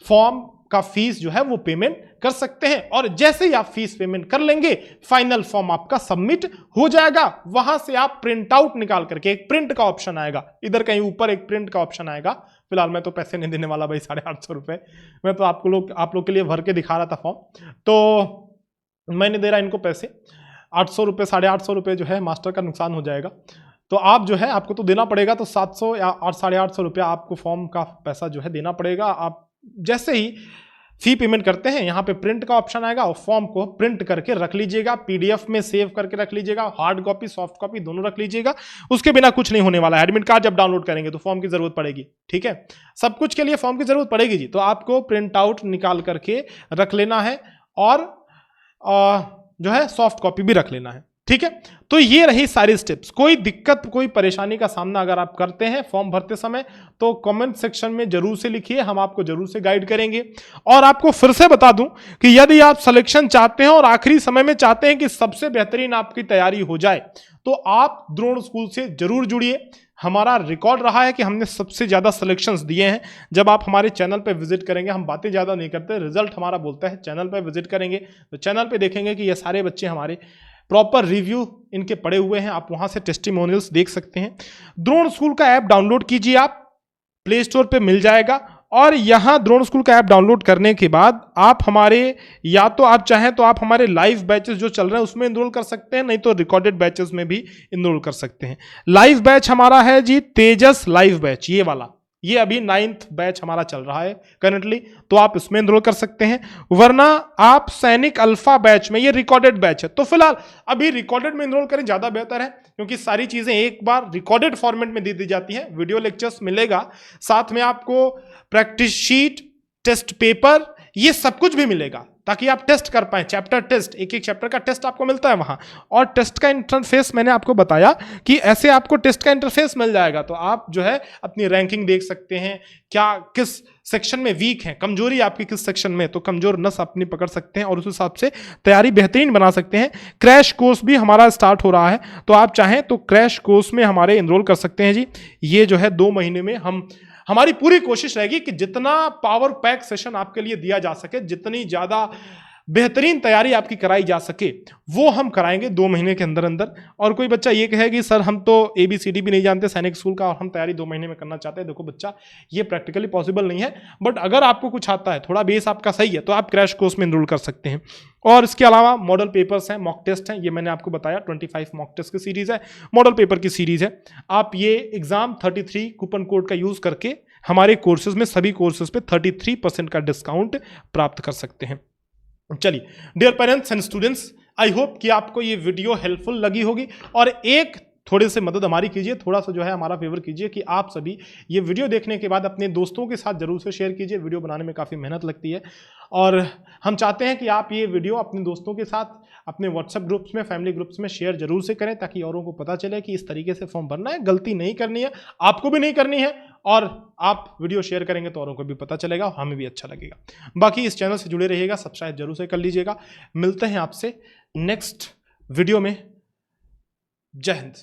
फॉर्म का फीस जो है वो पेमेंट कर सकते हैं। और जैसे ही आप फीस पेमेंट कर लेंगे, फाइनल फॉर्म आपका सबमिट हो जाएगा। वहां से आप प्रिंट आउट निकाल करके, एक प्रिंट का ऑप्शन आएगा, इधर कहीं ऊपर एक प्रिंट का ऑप्शन आएगा। फिलहाल मैं तो पैसे नहीं देने वाला भाई, 850 रुपए मैं तो आप लोग के लिए भर के दिखा रहा था फॉर्म, तो मैंने दे रहा इनको पैसे 800 रुपये, 850 रुपये जो है मास्टर का नुकसान हो जाएगा। तो आप जो है, आपको तो देना पड़ेगा, तो 700 या 850 रुपया आपको फॉर्म का पैसा जो है देना पड़ेगा। आप जैसे ही फी पेमेंट करते हैं, यहाँ पे प्रिंट का ऑप्शन आएगा और फॉर्म को प्रिंट करके रख लीजिएगा, पीडीएफ में सेव करके रख लीजिएगा, हार्ड कॉपी सॉफ्ट कॉपी दोनों रख लीजिएगा। उसके बिना कुछ नहीं होने वाला है। एडमिट कार्ड जब डाउनलोड करेंगे तो फॉर्म की जरूरत पड़ेगी, ठीक है, सब कुछ के लिए फॉर्म की जरूरत पड़ेगी जी। तो आपको प्रिंट आउट निकाल करके रख लेना है और जो है सॉफ्ट कॉपी भी रख लेना है, ठीक है। तो ये रही सारी स्टेप्स। कोई दिक्कत, कोई परेशानी का सामना अगर आप करते हैं फॉर्म भरते समय, तो कमेंट सेक्शन में जरूर से लिखिए, हम आपको जरूर से गाइड करेंगे। और आपको फिर से बता दूं कि यदि आप सिलेक्शन चाहते हैं और आखिरी समय में चाहते हैं कि सबसे बेहतरीन आपकी तैयारी हो जाए, तो आप द्रोण स्कूल से जरूर जुड़िए। हमारा रिकॉर्ड रहा है कि हमने सबसे ज्यादा सिलेक्शंस दिए हैं। जब आप हमारे चैनल पर विजिट करेंगे, हम बातें ज्यादा नहीं करते, रिजल्ट हमारा बोलता है। चैनल पर विजिट करेंगे तो चैनल पर देखेंगे कि ये सारे बच्चे हमारे प्रॉपर रिव्यू इनके पड़े हुए हैं, आप वहां से टेस्टिमोनियल्स देख सकते हैं। द्रोण स्कूल का ऐप डाउनलोड कीजिए, आप प्ले स्टोर पे मिल जाएगा। और यहां द्रोण स्कूल का ऐप डाउनलोड करने के बाद आप हमारे, या तो आप चाहें तो आप हमारे लाइव बैचेस जो चल रहे हैं उसमें इनरोल कर सकते हैं, नहीं तो रिकॉर्डेड बैचेस में भी इनरोल कर सकते हैं। लाइव बैच हमारा है जी तेजस लाइव बैच, ये वाला, ये अभी 9th बैच हमारा चल रहा है करंटली, तो आप इसमें एनरोल कर सकते हैं। वरना आप सैनिक अल्फा बैच में, ये रिकॉर्डेड बैच है, तो फिलहाल अभी रिकॉर्डेड में एनरोल करें, ज्यादा बेहतर है, क्योंकि सारी चीजें एक बार रिकॉर्डेड फॉर्मेट में दे दी जाती हैं। वीडियो लेक्चर्स मिलेगा, साथ में आपको प्रैक्टिस शीट, टेस्ट पेपर, ये सब कुछ भी मिलेगा ताकि आप टेस्ट कर पाए। चैप्टर टेस्ट, एक एक चैप्टर का टेस्ट आपको मिलता है वहां, और टेस्ट का इंटरफेस मैंने आपको बताया कि ऐसे आपको टेस्ट का इंटरफेस मिल जाएगा, तो आप जो है अपनी रैंकिंग देख सकते हैं, क्या किस सेक्शन में वीक है, कमजोरी आपकी किस सेक्शन में, तो कमजोर नस अपनी पकड़ सकते हैं और उस हिसाब से तैयारी बेहतरीन बना सकते हैं। क्रैश कोर्स भी हमारा स्टार्ट हो रहा है, तो आप चाहें तो क्रैश कोर्स में हमारे एनरोल कर सकते हैं जी। ये जो है 2 महीने में हमारी पूरी कोशिश रहेगी कि जितना पावर पैक सेशन आपके लिए दिया जा सके, जितनी ज्यादा बेहतरीन तैयारी आपकी कराई जा सके, वो हम कराएंगे 2 महीने के अंदर अंदर। और कोई बच्चा ये कहे कि सर हम तो ABCD भी नहीं जानते सैनिक स्कूल का और हम तैयारी 2 महीने में करना चाहते हैं, देखो बच्चा ये प्रैक्टिकली पॉसिबल नहीं है, बट अगर आपको कुछ आता है, थोड़ा बेस आपका सही है, तो आप क्रैश कोर्स में एनरोल कर सकते हैं। और इसके अलावा मॉडल पेपर्स हैं, मॉक टेस्ट हैं, ये मैंने आपको बताया 25 मॉक टेस्ट की सीरीज है, मॉडल पेपर की सीरीज है। आप ये एग्जाम 33 कूपन कोड का यूज करके हमारे कोर्सेज में, सभी कोर्सेज पे 33% का डिस्काउंट प्राप्त कर सकते हैं। चलिए dear parents and students, I hope कि आपको ये वीडियो हेल्पफुल लगी होगी, और एक थोड़ी सी मदद हमारी कीजिए, थोड़ा सा जो है हमारा फेवर कीजिए कि आप सभी ये वीडियो देखने के बाद अपने दोस्तों के साथ जरूर से शेयर कीजिए। वीडियो बनाने में काफ़ी मेहनत लगती है, और हम चाहते हैं कि आप ये वीडियो अपने दोस्तों के साथ, अपने व्हाट्सएप ग्रुप्स में, फैमिली ग्रुप्स में शेयर जरूर से करें, ताकि औरों को पता चले कि इस तरीके से फॉर्म भरना है, गलती नहीं करनी है, आपको भी नहीं करनी है, और आप वीडियो शेयर करेंगे तो औरों को भी पता चलेगा, हमें भी अच्छा लगेगा। बाकी इस चैनल से जुड़े रहिएगा, सब्सक्राइब जरूर से कर लीजिएगा। मिलते हैं आपसे नेक्स्ट वीडियो में। जय हिंद।